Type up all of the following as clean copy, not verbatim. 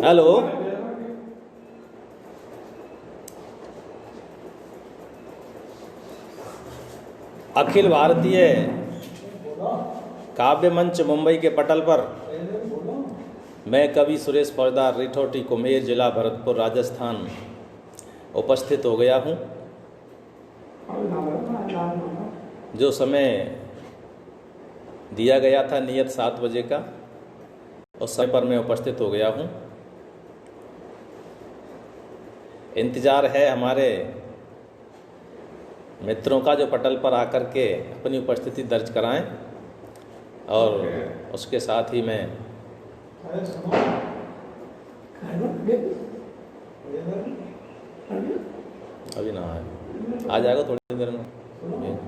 Hello. Akhil Bharatiya काव्य मंच मुंबई के पटल पर मैं कवि सुरेश फौजदार रिठौटी कुमेर जिला भरतपुर राजस्थान उपस्थित हो गया हूँ। जो समय दिया गया था नियत 7 बजे का, उस समय पर मैं उपस्थित हो गया हूँ। इंतज़ार है हमारे मित्रों का जो पटल पर आकर के अपनी उपस्थिति दर्ज कराएं, और उसके साथ ही मैं अभी ना आ जाएगा थोड़ी देर में।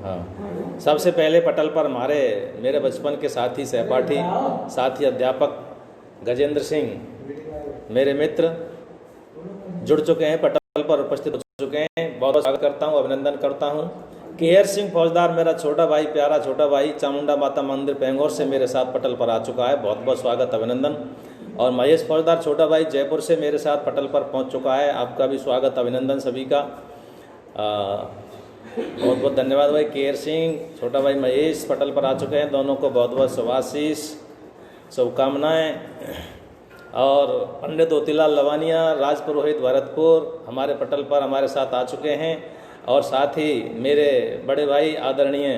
हाँ, सबसे पहले पटल पर मेरे बचपन के साथी, सहपाठी, साथी अध्यापक गजेंद्र सिंह मेरे मित्र जुड़ चुके हैं, पटल पर उपस्थित हो चुके हैं। बहुत बहुत स्वागत करता हूँ, अभिनंदन करता हूँ। केयर सिंह फौजदार मेरा छोटा भाई, प्यारा छोटा भाई, चामुंडा माता मंदिर पेंगोर से मेरे साथ पटल पर आ चुका है। बहुत बहुत स्वागत, अभिनंदन। और महेश फौजदार छोटा भाई जयपुर से मेरे साथ पटल पर पहुंच चुका है। आपका भी स्वागत, अभिनंदन सभी का। बहुत बहुत धन्यवाद भाई। केयर सिंह, छोटा भाई महेश पटल पर आ चुके हैं। दोनों को बहुत बहुत शुभाशीष, शुभकामनाएँ। और पंडित मोतीलाल लवानिया, राजपुरोहित भरतपुर हमारे पटल पर हमारे साथ आ चुके हैं। और साथ ही मेरे बड़े भाई आदरणीय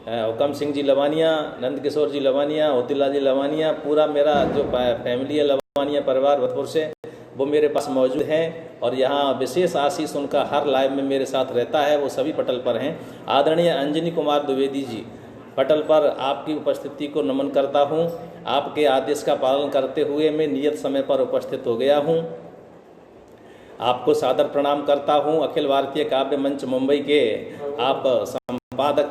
हुकम सिंह जी लवानिया, नंद किशोर जी लवानिया, मोतीलाल जी लवानिया, पूरा मेरा जो फैमिली है लवानिया परिवार भरतपुर से, वो मेरे पास मौजूद हैं। और यहाँ विशेष आशीष उनका हर लाइव में मेरे साथ रहता है, वो सभी पटल पर हैं। आदरणीय अंजनी कुमार द्विवेदी जी, पटल पर आपकी उपस्थिति को नमन करता हूँ। आपके आदेश का पालन करते हुए मैं नियत समय पर उपस्थित हो गया हूँ। आपको सादर प्रणाम करता हूँ। अखिल भारतीय काव्य मंच मुंबई के आप संपादक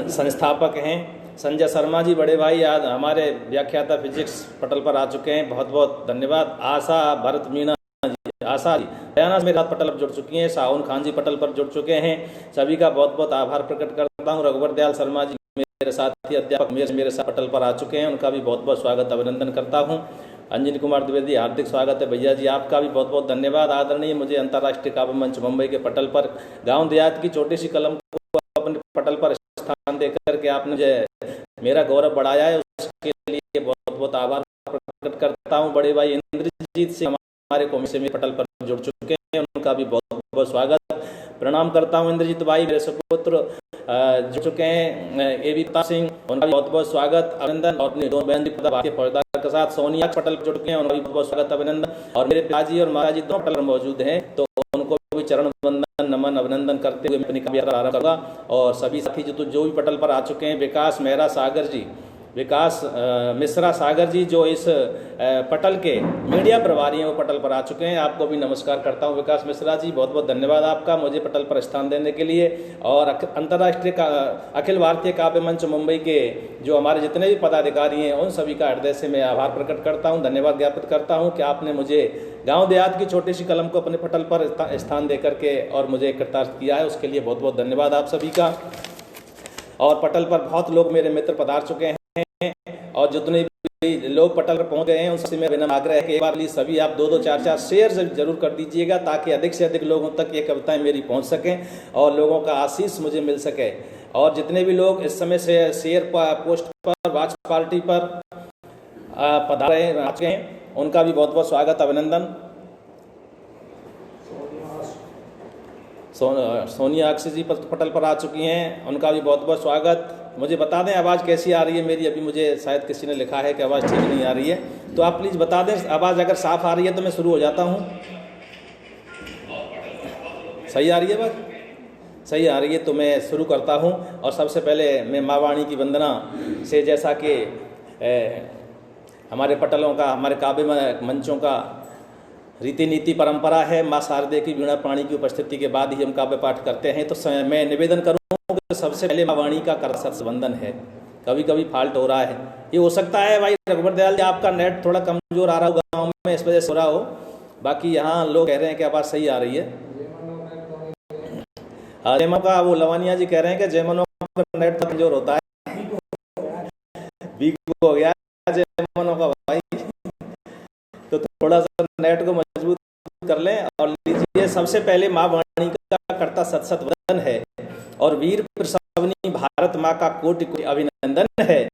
संस्थापक हैं। संजय शर्मा जी बड़े भाई आज हमारे व्याख्याता फिजिक्स पटल पर आ चुके हैं, बहुत बहुत धन्यवाद। आशा भरत मीना जी, आशा जी दयाना मेरे साथ पटल पर जुड़ चुकी हैं। साउन खान जी पटल पर जुड़ चुके हैं, सभी का बहुत बहुत आभार प्रकट करता हूँ। रघुवर दयाल शर्मा जी मेरे साथी अध्यापक मेरे साथ पटल पर आ चुके हैं, उनका भी बहुत बहुत स्वागत, अभिनंदन करता हूँ। अंजनी कुमार द्विवेदी, हार्दिक स्वागत है भैया जी, आपका भी बहुत बहुत धन्यवाद। आदरणीय, मुझे अंतर्राष्ट्रीय काव्य मंच मुंबई के पटल पर गाँव देहात की छोटी सी कलम को अपने पटल पर स्थान देकर के आपने जो मेरा गौरव बढ़ाया है, उसके लिए बहुत बहुत आभार प्रकट करता हूँ। बड़े भाई इंद्रजीत सिंह हमारे कॉमिशन में पटल पर जुड़ चुके हैं, उनका भी बहुत बहुत स्वागत, प्रणाम करता हूँ। इंद्रजीत भाई मेरे सुपुत्र जुड़ चुके हैं, एवी सिंह, उनका भी बहुत बहुत स्वागत, अभिनंदन। और अपनी दो बहन भारतीय फौजदार के साथ सोनिया पटल पर जुड़ चुके हैं, उनका भी बहुत बहुत स्वागत, अभिनंदन। और मेरे पिताजी और माताजी दोनों पटल पर मौजूद हैं, तो उनको भी चरण वंदन नमन अभिनंदन करते हुए अपनी कविता आरंभ करूंगा। और सभी साथी जो भी पटल पर आ चुके हैं, विकास मेहरा सागर जी, विकास मिश्रा सागर जी, जो इस पटल के मीडिया प्रभारी हैं, वो पटल पर आ चुके हैं। आपको भी नमस्कार करता हूं विकास मिश्रा जी, बहुत बहुत धन्यवाद आपका मुझे पटल पर स्थान देने के लिए। और अंतर्राष्ट्रीय अखिल भारतीय काव्य मंच मुंबई के जो हमारे जितने भी पदाधिकारी हैं, उन सभी का हृदय से मैं आभार प्रकट करता हूँ, धन्यवाद ज्ञापित करता हूँ कि आपने मुझे गाँव देहात की छोटी सी कलम को अपने पटल पर स्थान दे करके और मुझे कृतार्थ किया है, उसके लिए बहुत बहुत धन्यवाद आप सभी का। और पटल पर बहुत लोग मेरे मित्र पधार चुके हैं, और जितने भी लोग पटल पर पहुंच गए हैं उनसे मैं विनम्र आग्रह है कि एक बार प्लीज सभी आप 2-2, 4-4 शेयर जरूर कर दीजिएगा, ताकि अधिक से अधिक लोगों तक ये कविताएं मेरी पहुंच सकें और लोगों का आशीष मुझे मिल सके। और जितने भी लोग इस समय से शेयर पोस्ट पर, वॉच पार्टी पर पधारे हैं, उनका भी बहुत बहुत स्वागत, अभिनंदन। सोनिया अक्षय जी पटल पर आ चुकी हैं, उनका भी बहुत बहुत स्वागत। मुझे बता दें आवाज़ कैसी आ रही है मेरी, अभी मुझे शायद किसी ने लिखा है कि आवाज़ ठीक नहीं आ रही है, तो आप प्लीज़ बता दें। आवाज़ अगर साफ आ रही है तो मैं शुरू हो जाता हूँ। सही आ रही है बात? सही आ रही है तो मैं शुरू करता हूँ। और सबसे पहले मैं माँ वाणी की वंदना से, जैसा कि हमारे पटलों का, हमारे काव्य मंचों का रीति नीति परंपरा है, माँ शारदे की वीणा पाणी की उपस्थिति के बाद ही हम काव्य पाठ करते हैं, तो मैं निवेदन करूँ कि सबसे पहले माँ वाणी का कर संबंधन है। कभी कभी फॉल्ट हो रहा है, ये हो सकता है भाई रघुवर दयाल जी आपका नेट थोड़ा कमजोर आ रहा होगा गाँव में, इस वजह से हो रहा हो। बाकी यहाँ लोग कह रहे हैं कि आवाज़ सही आ रही है। जयमनो का वो लवानिया जी कह रहे हैं कि जयमनो का नेट कमजोर होता है, हो गया जय मनो का भाई। तो थोड़ा सा नेट को मजबूत कर लें और लीजिए। सबसे पहले माँ वाणी का करता सत सत वंदन है और वीर प्रसवनी भारत माँ का कोटि कोटि अभिनंदन है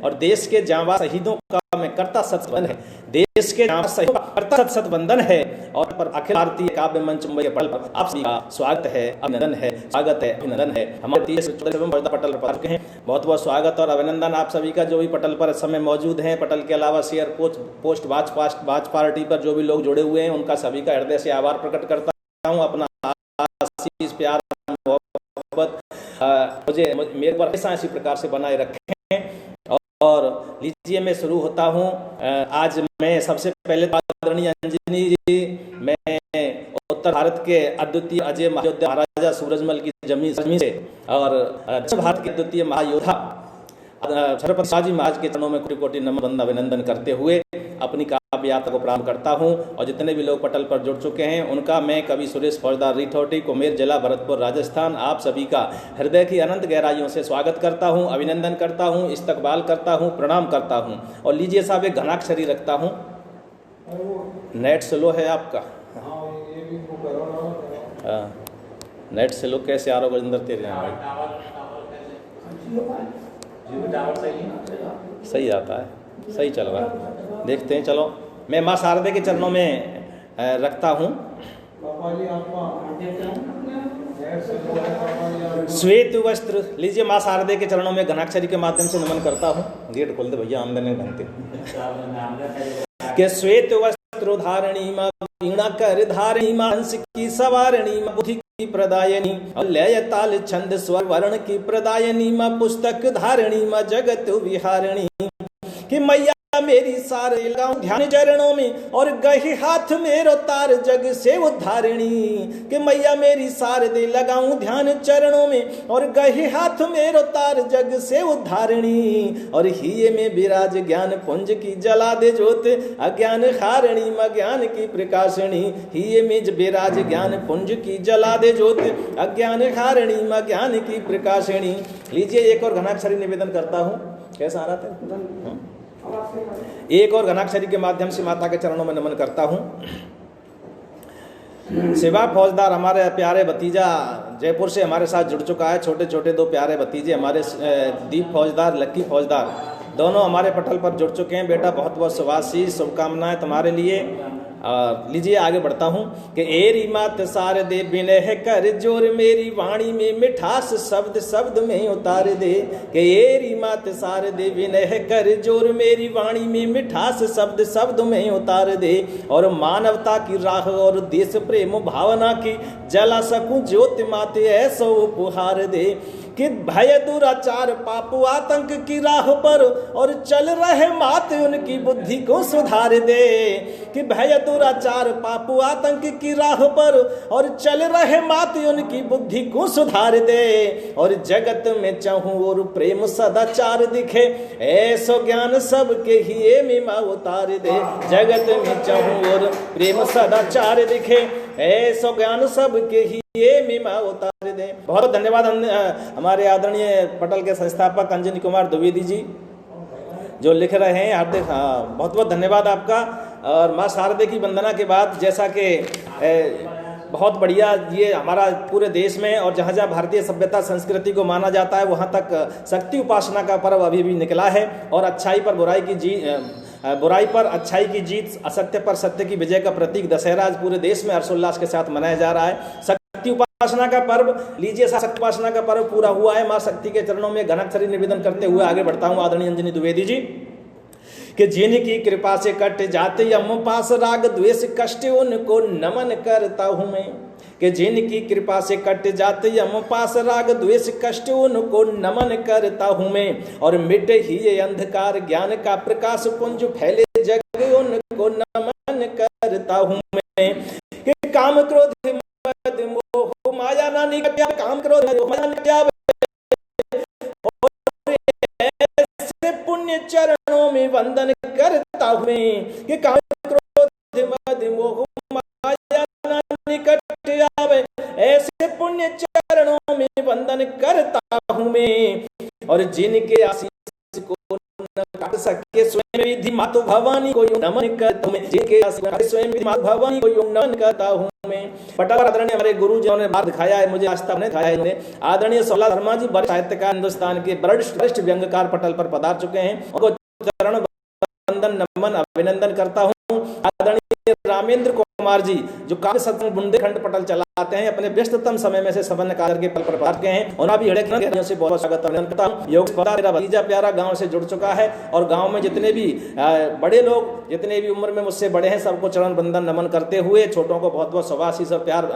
और देश के जांबाज शहीदों का मैं करता सत वंदन है, देश के जांबाज शहीदों का करता सत वंदन है। और पर अखिल भारतीय काव्य मंच मुंबई के पटल पर आप सभी का स्वागत है, अभिनंदन है, स्वागत है, अभिनंदन है। हमारे 30 पटल पर चुके हैं, बहुत बहुत स्वागत और अभिनंदन आप सभी का। जो भी पटल पर इस समय मौजूद हैं, पटल के अलावा शेयर पोस्ट वाच पार्टी पर जो भी लोग जुड़े हुए हैं, उनका सभी का हृदय से आभार प्रकट करता हूँ। अपना आशीष प्यार मोहब्बत मुझे मेरे पर हमेशा इसी प्रकार से बनाए रखें। और लीजिए मैं शुरू होता हूँ। आज मैं सबसे पहले आदरणीय अंजनी जी, मैं उत्तर भारत के अद्वितीय अजय महाराजा सूरजमल की जमीन से और दक्षिण भारत के अद्वितीय महायोद्धा छत्रपति शिवाजी महाराज के चरणों में कोटि कोटि नमन अभिनंदन करते हुए अपनी काव्य यात्रा को प्रारंभ करता हूं। और जितने भी लोग पटल पर जुड़ चुके हैं उनका मैं कवि सुरेश फौजदार रिठौटी, कुमेर जिला भरतपुर राजस्थान, आप सभी का हृदय की अनंत गहराइयों से स्वागत करता हूं, अभिनंदन करता हूं, इस्तकबाल करता हूं, प्रणाम करता हूं। और लीजिए साहब एक घनाक्षरी रखता हूं। नेट स्लो है आपका? नेट स्लो कैसे आ रहा गजेंद्र तेरे भाई? सही आता है, सही चल रहा है, देखते हैं। चलो मैं माँ शारदे के चरणों में रखता हूँ। श्वेत वस्त्र, लीजिए माँ शारदे के चरणों में घनाक्षरी के माध्यम से नमन करता हूँ। गेट खोल दे भैया, आमदनी ढंगते के श्वेत वस्त्र धारणी माँ वीणा कर धारणी माँ हंस की सवारणी माँ बुद्धि की प्रदायनी लय ताल छंद स्वर वर्ण की प्रदायनी माँ पुस्तक धारणी माँ जगत विहारणी कि मैया मेरी सारे लगाऊं ध्यान चरणों में और गहे हाथ मेरो तार जग से उद्धारिणी कि मैया मेरी सारे लगाऊं ध्यान चरणों में और गहे हाथ मेरो तार जग से उद्धारिणी और हिये में विराज ज्ञान पुंज की जला दे ज्योत अज्ञान हारिणी म ज्ञान की प्रकाशिणी हिये में विराज ज्ञान पुंज की जला दे ज्योत अज्ञान हारिणी म ज्ञान की प्रकाशिणी। लीजिए एक और घनाक्षरी निवेदन करता हूँ। कैसा आ रहा था? एक और घनाक्षरी के माध्यम से माता के चरणों में नमन करता हूं। शिवा फौजदार हमारे प्यारे भतीजा जयपुर से हमारे साथ जुड़ चुका है। छोटे छोटे दो प्यारे भतीजे हमारे दीप फौजदार, लक्की फौजदार, दोनों हमारे पटल पर जुड़ चुके हैं। बेटा बहुत बहुत शुभाशीष शुभकामनाएं तुम्हारे लिए। लीजिए आगे बढ़ता हूँ कि एरी मात सार दे विनय कर जोर मेरी वाणी में मिठास शब्द शब्द में उतार दे कि एरी मात सार दे विनय कर जोर मेरी वाणी में मिठास शब्द शब्द में उतार दे और मानवता की राह और देश प्रेम भावना की जला सकूं ज्योति माते ऐसो उपहार दे कि भय दुराचार पाप आतंक की राह पर और चल रहे माते उनकी बुद्धि को सुधार दे कि भय दुराचार पाप आतंक की राह पर और चल रहे माते उनकी बुद्धि को सुधार दे और जगत में चाहूं और प्रेम सदाचार दिखे ऐसो ज्ञान सबके हिये में मां उतार दे। जगत में चाहूं और प्रेम सदाचार दिखे ऐसो ज्ञान सबके हिये में मां उतार दे। बहुत धन्यवाद हमारे आदरणीय पटल के संस्थापक अंजनी कुमार द्विवेदी जी जो लिख रहे हैं। हार्दिक बहुत बहुत धन्यवाद आपका। और माँ शारदे की वंदना के बाद जैसा कि बहुत बढ़िया ये हमारा पूरे देश में और जहाँ जहाँ भारतीय सभ्यता संस्कृति को माना जाता है वहाँ तक शक्ति उपासना का पर्व अभी भी निकला है और अच्छाई पर बुराई पर अच्छाई की जीत, असत्य पर सत्य की विजय का प्रतीक दशहरा आज पूरे देश में हर्षोल्लास के साथ मनाया जा रहा है। शक्ति उपासना का पर्व, लीजिए शक्ति उपासना का पर्व पूरा हुआ है। माँ शक्ति के चरणों में घनाक्षरी निवेदन करते हुए आगे बढ़ता हूँ। आदरणीय अंजनी द्विवेदी जी कि जिनकी कृपा से कट जाते यम पास राग द्वेष कष्ट उनको नमन करता हूं मैं कि जिनकी कृपा से कट जाते यम पास राग द्वेष कष्ट उनको नमन करता हूं मैं और मिट ही ये अंधकार ज्ञान का प्रकाश पुंज फैले जग उनको नमन करता हूं मैं कि काम क्रोध मद मोह माया ना निकट्या काम क्रोध माया निकट्या पुण्य चरणों में वंदन करता हूं मैं कि काम क्रोध मद मोह माया ना निकट आवे ऐसे पुण्य चरणों में वंदन करता हूं मैं और जिनके आशीष को न काट सके स्वयं विधि मातु भवानी को यूं नमन करता हूं, जिनके स्वयं विधि मातु भवानी को यूं नमन करता हूं मैं। पटल पर आदरणीय हमारे गुरु जी ने बात दिखाया है, मुझे आज तक ने दिखाया है। आदरणीय सोमलाल शर्मा जी बड़े साहित्यकार, हिंदुस्तान के वरिष्ठ व्यंग्यकार पटल पर पधार चुके हैं, उनको चरण वंदन नमन अभिनंदन करता हूं। आदरणीय रामेंद्र कुमार जी जो काव्य सत्संग बुंदेलखंड पटल चलाते हैं, अपने व्यस्ततम समय में से समय निकाल के पटल पर पधार गए हैं, उन्हें भी हृदय से बहुत स्वागत अभिनंदन करता हूं। योग मेरा भतीजा प्यारा गांव से जुड़ चुका है और गांव में जितने भी बड़े लोग, जितने भी उम्र में मुझसे बड़े हैं, सबको चरण वंदन नमन करते हुए, छोटों को बहुत बहुत शुभाशीष और प्यार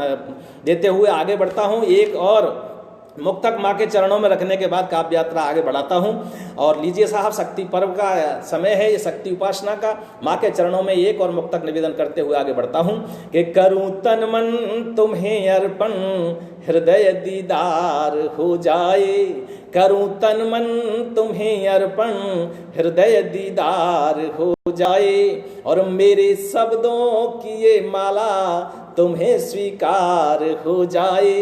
देते हुए आगे बढ़ता हूँ। एक और मुक्तक माँ के चरणों में रखने के बाद काव्य यात्रा आगे बढ़ाता हूँ। और लीजिए साहब, शक्ति पर्व का समय है, ये शक्ति उपासना का। माँ के चरणों में एक और मुक्तक निवेदन करते हुए आगे बढ़ता हूँ कि करूँ तन मन तुम्हें अर्पण, हृदय दीदार हो जाए। करूँ तन मन तुम्हें अर्पण, हृदय दीदार हो जाए। और मेरे शब्दों की ये माला तुम्हें स्वीकार हो जाए।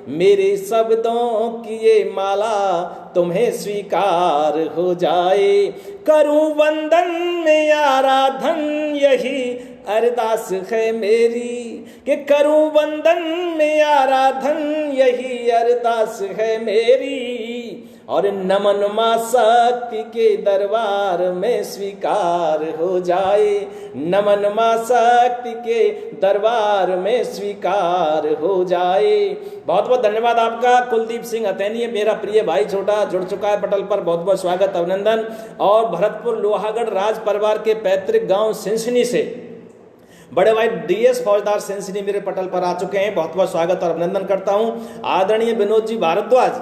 मेरे शब्दों की ये माला तुम्हें स्वीकार हो जाए। करूं वंदन में आराधन, यही अरदास है मेरी, कि करूं वंदन में आराधन, यही अरदास है मेरी। और नमन मां शक्ति के दरबार में स्वीकार हो जाए। नमन मां शक्ति के दरबार में स्वीकार हो जाए। बहुत बहुत धन्यवाद आपका। कुलदीप सिंह अतैनी मेरा प्रिय भाई छोटा जुड़ चुका है पटल पर, बहुत बहुत स्वागत अभिनंदन। और भरतपुर लोहागढ़ राज परिवार के पैतृक गांव सिंसनी से बड़े भाई DS फौजदार सिंसनी मेरे पटल पर आ चुके हैं, बहुत बहुत स्वागत और अभिनंदन करता हूं। आदरणीय विनोद जी भारद्वाज,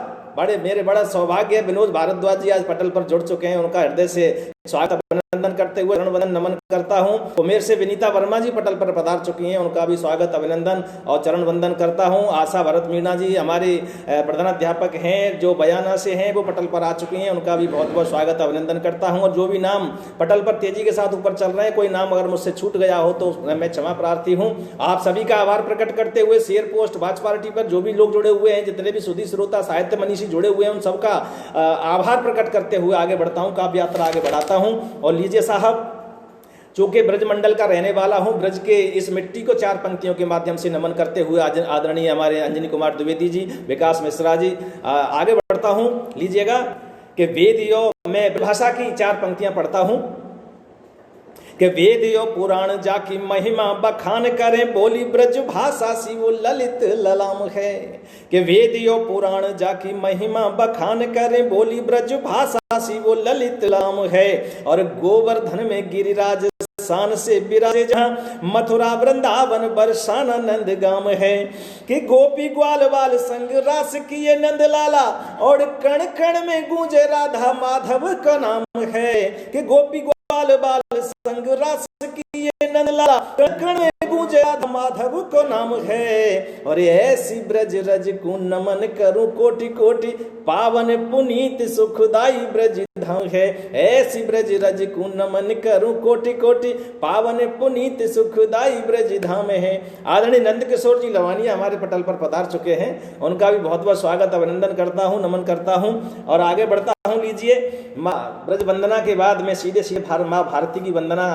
मेरे बड़ा सौभाग्य है, विनोद भारद्वाज जी आज पटल पर जुड़ चुके हैं, उनका हृदय से स्वागत अभिनंदन करते हुए चरण वंदन नमन करता हूं। उमेर से विनीता वर्मा जी पटल पर पधार चुकी हैं, उनका भी स्वागत अभिनंदन और चरण वंदन करता हूं। आशा भरत मीणा जी हमारे प्रधानाध्यापक हैं जो बयाना से हैं, वो पटल पर आ चुकी हैं, उनका भी बहुत बहुत स्वागत अभिनंदन करता हूं। और जो भी नाम पटल पर तेजी के साथ ऊपर चल रहे हैं, कोई नाम अगर मुझसे छूट गया हो तो मैं क्षमा प्रार्थी हूँ। आप सभी का आभार प्रकट करते हुए शेयर पोस्ट वाच पार्टी पर जो भी लोग जुड़े हुए हैं, जितने भी सुधी श्रोता साहित्य मनीषी जुड़े हुए हैं, उन सबका आभार प्रकट करते हुए आगे बढ़ता हूँ, काव्य यात्रा आगे बढ़ाता हूँ। और लीजिए साहब, चूंकि ब्रज मंडल का रहने वाला हूं, ब्रज के इस मिट्टी को चार पंक्तियों के माध्यम से नमन करते हुए आदरणीय हमारे अंजनी कुमार द्विवेदी जी, विकास मिश्रा जी, आगे बढ़ता हूं। लीजिएगा कि वेदियों में भाषा की चार पंक्तियां पढ़ता हूं कि वेदियों पुराण जाकी महिमा बखान करें, बोली ब्रज भाषा सी वो ललित ललाम है। कि वेदियों पुराण जाकी महिमा बखान करें, बोली ब्रज भाषा सी वो ललित ललाम है। और गोवर्धन में गिरिराज शान से विराजे, जहाँ मथुरा वृंदावन बरसानानंद गाम है। कि गोपी ग्वाल वाल संग रास किए नंद लाला, और कण कण में गूंजे राधा माधव का नाम है। कि गोपी ग्वाल बाल संग रास किए नंद लाला, कण कण में गूंजे राधा माधव को नाम है। और ऐसी ब्रज रज को नमन करूं कोटि कोटि, पावन पुनीत सुखदाई ब्रज धाम है। ऐसी ब्रज रज को नमन करूं कोटि कोटि, पावन पुनीत सुखदाई ब्रज धाम है। आदरणीय नंद किशोर जी लवानिया हमारे पटल पर पधार चुके हैं, उनका भी बहुत बहुत स्वागत अभिनंदन करता हूं, नमन करता हूं और आगे बढ़ता हूं। लीजिए, माँ ब्रज वंदना के बाद मैं सीधे माँ भारती की वंदना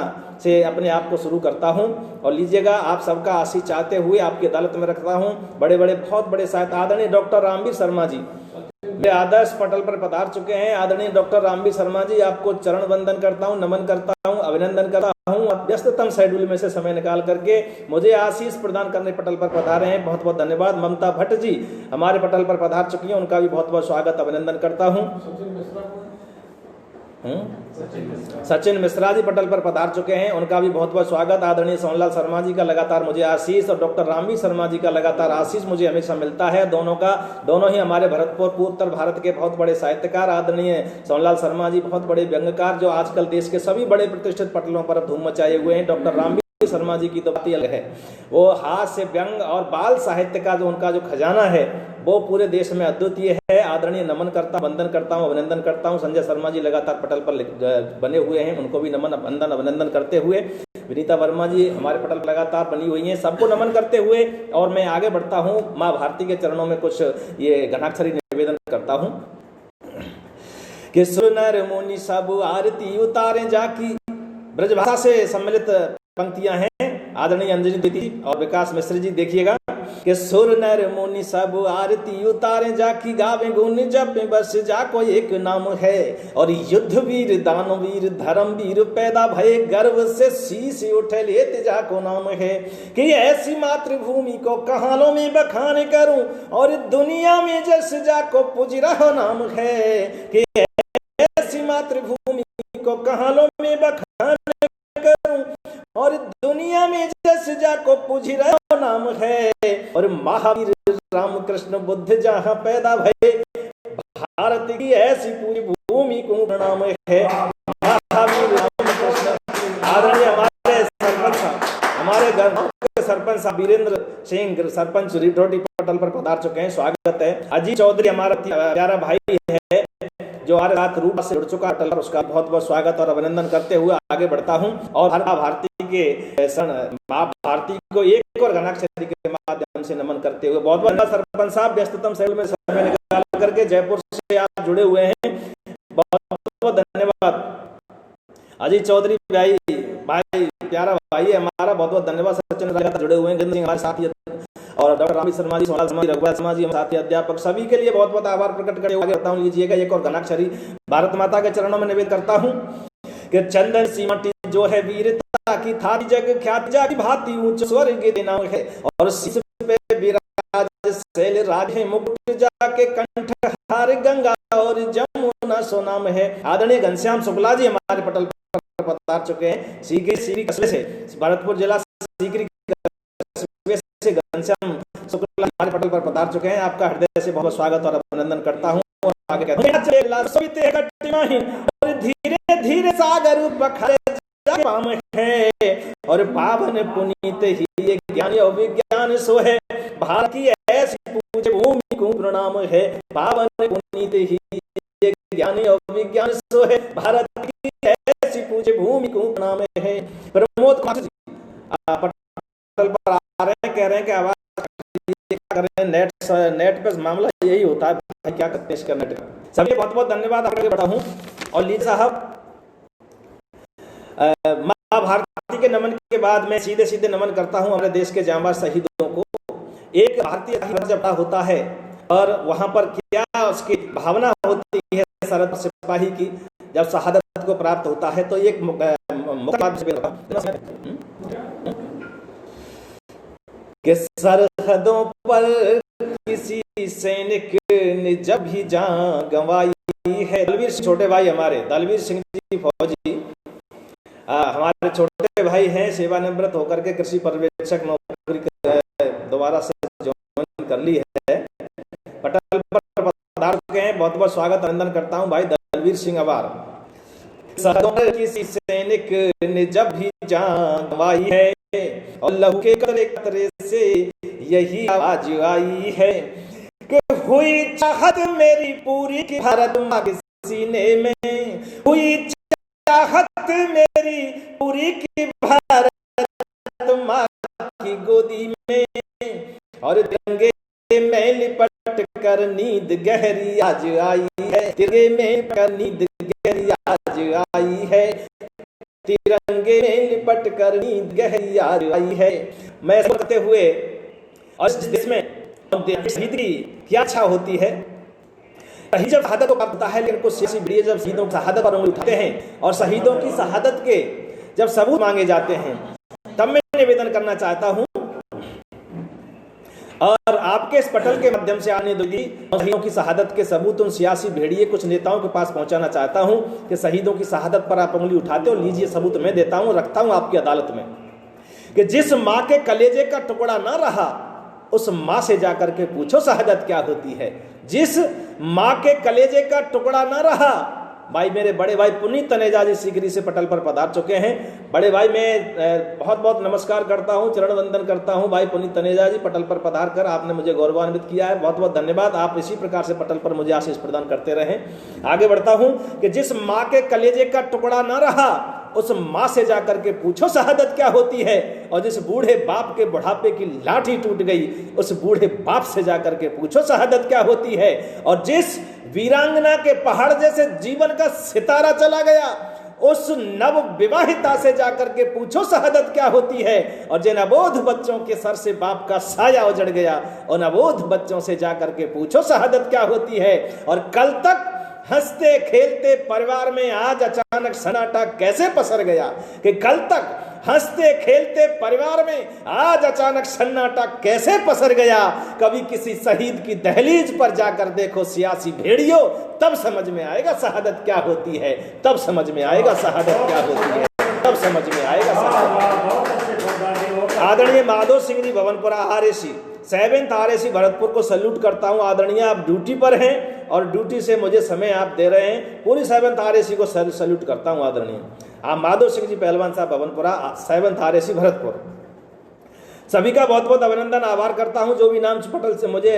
से अपने आप को शुरू करता हूं। और लीजिएगा, आप सबका आशीष चाहते हुए आपकी अदालत में रखता हूं बड़े बड़े बहुत बड़े साहित्य आदरणीय डॉक्टर रामवीर शर्मा जी वे आदर्श पटल पर पधार चुके हैं। आदरणीय डॉक्टर रामवीर शर्मा जी, आपको चरण वंदन करता हूं, नमन करता हूं, अभिनंदन करता हूं। आप व्यस्ततम शेड्यूल में से समय निकाल करके मुझे आशीष प्रदान करने पटल पर पधारे हैं, बहुत बहुत धन्यवाद। ममता भट्ट जी हमारे पटल पर पधार चुकी हैं, उनका भी बहुत बहुत स्वागत अभिनंदन करता हूं। सचिन मिश्रा जी पटल पर पधार चुके हैं, उनका भी बहुत बहुत स्वागत। आदरणीय सोमलाल शर्मा जी का लगातार मुझे आशीष और डॉक्टर रामवीर शर्मा जी का लगातार आशीष मुझे हमेशा मिलता है। दोनों ही हमारे भरतपुर उत्तर भारत के बहुत बड़े साहित्यकार। आदरणीय सोमलाल शर्मा जी बहुत बड़े व्यंग्यकार, जो आजकल देश के सभी बड़े प्रतिष्ठित पटलों पर धूम मचाए हुए हैं। डॉक्टर रामवीर शर्मा जी की तो बात ही अलग है, वो हास्य व्यंग और बाल साहित्य का जो उनका जो खजाना है वो पूरे देश में अद्वितीय है। आदरणीय नमन करता हूं, वंदन करता हूं, अभिनंदन करता हूं। संजय शर्मा जी लगातार पटल पर बने हुए हैं, उनको भी नमन वंदन अभिनंदन करते हुए। विनीता वर्मा जी हमारे पटल पर लगातार बनी हुई हैं, सबको नमन करते हुए और मैं आगे बढ़ता हूं। माँ भारती के चरणों में कुछ ये घनाक्षरी निवेदन करता हूं कि सुर नर मुनि सब आरती उतारे जाकी। ब्रजभाषा से सम्मिलित पंक्तियां हैं, आदरणीय अंजनी दीदी और विकास मिश्र जी। देखिएगा कि सुर नर मुनि सब आरती उतारे जाकी, गावे गुण जपे बस जाको एक नाम है। और युद्ध वीर दानवीर धर्म वीर पैदा भये, गर्व से शीश उठे लेते जाको नाम है। कि ऐसी मातृभूमि को कहालों में बखान करूं, और दुनिया में जस जाको पूज रहा नाम है। कि ऐसी मातृभूमि को कहालों में बखान करूं, और दुनिया में जस जाको पूज रहा नाम है। और महावीर रामकृष्ण बुद्ध जहां पैदा भये, भारत की ऐसी पूरी भूमि को प्रणाम है। महावीर रामकृष्ण। आदरणीय हमारे सरपंच साहब, हमारे गांव के सरपंच साहब वीरेंद्र सिंह सरपंच रिटोटी पटल पर पधार चुके हैं, स्वागत है। अजीत चौधरी हमारा प्यारा भाई है जो हमारे साथ रूप से जुड़ चुका है, उसका बहुत बहुत स्वागत और अभिनंदन करते हुए आगे बढ़ता हूं। और माँ भारती के माँ भारती को एक और घनाक्षरी के माध्यम से नमन करते हुए बहुत बहुत सरपंच साहब व्यस्ततम शेड्यूल में समय निकाल करके जयपुर से आप जुड़े हुए हैं, बहुत बहुत धन्यवाद। अजीत चौधरी भाई प्यारा भाई है हमारा, बहुत बहुत धन्यवाद। सचिन जुड़े हुए हैं, हमारे साथी और डॉक्टर रामी शर्मा जी, सोनाल शर्मा जी, रघुवर शर्मा जी, साथी अध्यापक, सभी के लिए बहुत बहुत आभार प्रकट करते हुए आगे बढ़ता हूं। लीजिएगा एक और घनाक्षरी भारत माता के चरणों में निवेदन करता हूं कि चंदन सीमटी जो है वीरता की थाती, जग ख्याति जाकी भांति ऊंच स्वर्ग के नाम है। और शीश पे विराज शैल राज है, मुकुट जाके कंठ हार गंगा और जमुना सो नाम है। आदरणीय घनश्याम शुक्ला जी हमारे पटल पर पधार चुके हैं, सीकरी कस्बे से, भरतपुर जिला सीकरी से घनश्याम शुक्ला हमारे पटल पर पधार चुके हैं। आपका हृदय से बहुत स्वागत और अभिनंदन करता हूं। और आगे कहते हैं, और धीरे धीरे सागर बखरे पाम है। और पावन पुनीत ही ज्ञान और विज्ञान सो है, भारत की ऐसी पूज्य भूमि को प्रणाम है। पावन पुनीत ही ज्ञान और विज्ञान सो है, भारत की ऐसी पूज्य भूमि को प्रणाम है। प्रमोद पटल पर आ रहे हैं, कह रहे हैं कि आवाज कर रहे हैं, नेट पे मामला यही होता है, क्या करते हैं इसका नेट का। सभी बहुत बहुत धन्यवाद। आगे बढ़ा हूं और लीजिए साहब माँ भारती के नमन के बाद मैं सीधे सीधे नमन करता हूं हमारे देश के जांबाज शहीदों को। एक भारतीय जब होता है और वहां पर क्या उसकी भावना होती है सरहद सिपाही की, जब शहादत को प्राप्त होता है तो एक कि सरहदों पर किसी सैनिक ने जब भी जान गंवाई है। दलवीर छोटे भाई हमारे दलवीर सिंह जी फौजी हमारे छोटे भाई हैं, सेवानिवृत्त होकर के कृषि पर्यवेक्षक नौकरी दोबारा से ज्वाइन कर ली है, पटल पर पधार चुके हैं। बहुत बहुत स्वागत अभिनंदन करता हूं भाई दलवीर सिंह आभार। सरहदों पर किसी सैनिक ने जब भी जान गंवाई है, और लहू के कतरे कतरे से यही आवाज आई है कि हुई चाहत मेरी पूरी की भारत माँ के सीने में, हुई चाहत मेरी पूरी की भारत माँ की गोदी में। और तिरंगे में लिपट कर नींद गहरी आज आई है, तिरंगे में कर नींद गहरी आज आई है, तिरंगे में लिपट कर नींद गहरी आज आई है। मैं करते हुए और इस देश में शहीद की क्या इच्छा होती है, शहीद जब शहादत को प्राप्त होता है, लेकिन कुछ सियासी भिड़िए जब शहीदों की शहादत पर उंगली उठाते हैं और शहीदों की शहादत के जब सबूत मांगे जाते हैं, तब मैं निवेदन करना चाहता हूं और आपके इस पटल के माध्यम से आने दोगी शहीदों की शहादत के सबूत उन सियासी भेड़िए कुछ नेताओं के पास पहुंचाना चाहता हूं कि शहीदों की शहादत पर आप उंगली उठाते हो, लीजिए सबूत मैं देता हूं, रखता हूं आपकी अदालत में, कि जिस मां के कलेजे का टुकड़ा ना रहा उस मां से जाकर के पूछो शहादत क्या होती है। जिस मां के कलेजे का टुकड़ा ना रहा, भाई मेरे बड़े भाई पुनीत तनेजा जी सीकरी से पटल पर पधार चुके हैं। बड़े भाई मैं बहुत बहुत नमस्कार करता हूं, चरण वंदन करता हूं भाई पुनीत तनेजा जी, पटल पर पधार कर आपने मुझे गौरवान्वित किया है, बहुत बहुत धन्यवाद। आप इसी प्रकार से पटल पर मुझे आशीष प्रदान करते रहें। आगे बढ़ता हूं कि जिस मां के कलेजे का टुकड़ा ना रहा उस माँ से जाकर के पूछो शहादत क्या होती है। और जिस बूढ़े बाप के बुढ़ापे की लाठी टूट गई, उस बूढ़े बाप से जाकर के पूछो शहादत क्या होती है। और जिस वीरांगना के पहाड़ जैसे जीवन का सितारा चला गया, उस नव विवाहिता से जाकर के पूछो शहादत क्या होती है। और जिन अबोध बच्चों के सर से बाप का साया उजड़ गया, उन अबोध बच्चों से जाकर के पूछो शहादत क्या होती है। और कल तक हंसते खेलते परिवार में आज अचानक सन्नाटा कैसे पसर गया, कि कल तक हंसते खेलते परिवार में आज अचानक सन्नाटा कैसे पसर गया। कभी किसी शहीद की दहलीज पर जाकर देखो सियासी भेड़ियों, तब समझ में आएगा शहादत क्या होती है, तब समझ में आएगा शहादत क्या होती है, तब समझ में आएगा शहादत। आदरणीय Madhav Singh ji Bhavanpura RAC 7th RAC Bharatpur को सैल्यूट करता हूं। आदरणीय आप ड्यूटी पर हैं और ड्यूटी से मुझे समय आप दे रहे हैं, पूरी 7th आरएसी को सैल्यूट करता हूं। आदरणीय आप माधव सिंह जी पहलवान साहब भवनपुरा 7th आरएसी भरतपुर, सभी का बहुत बहुत अभिनंदन आभार करता हूं। जो भी नाम पटल से मुझे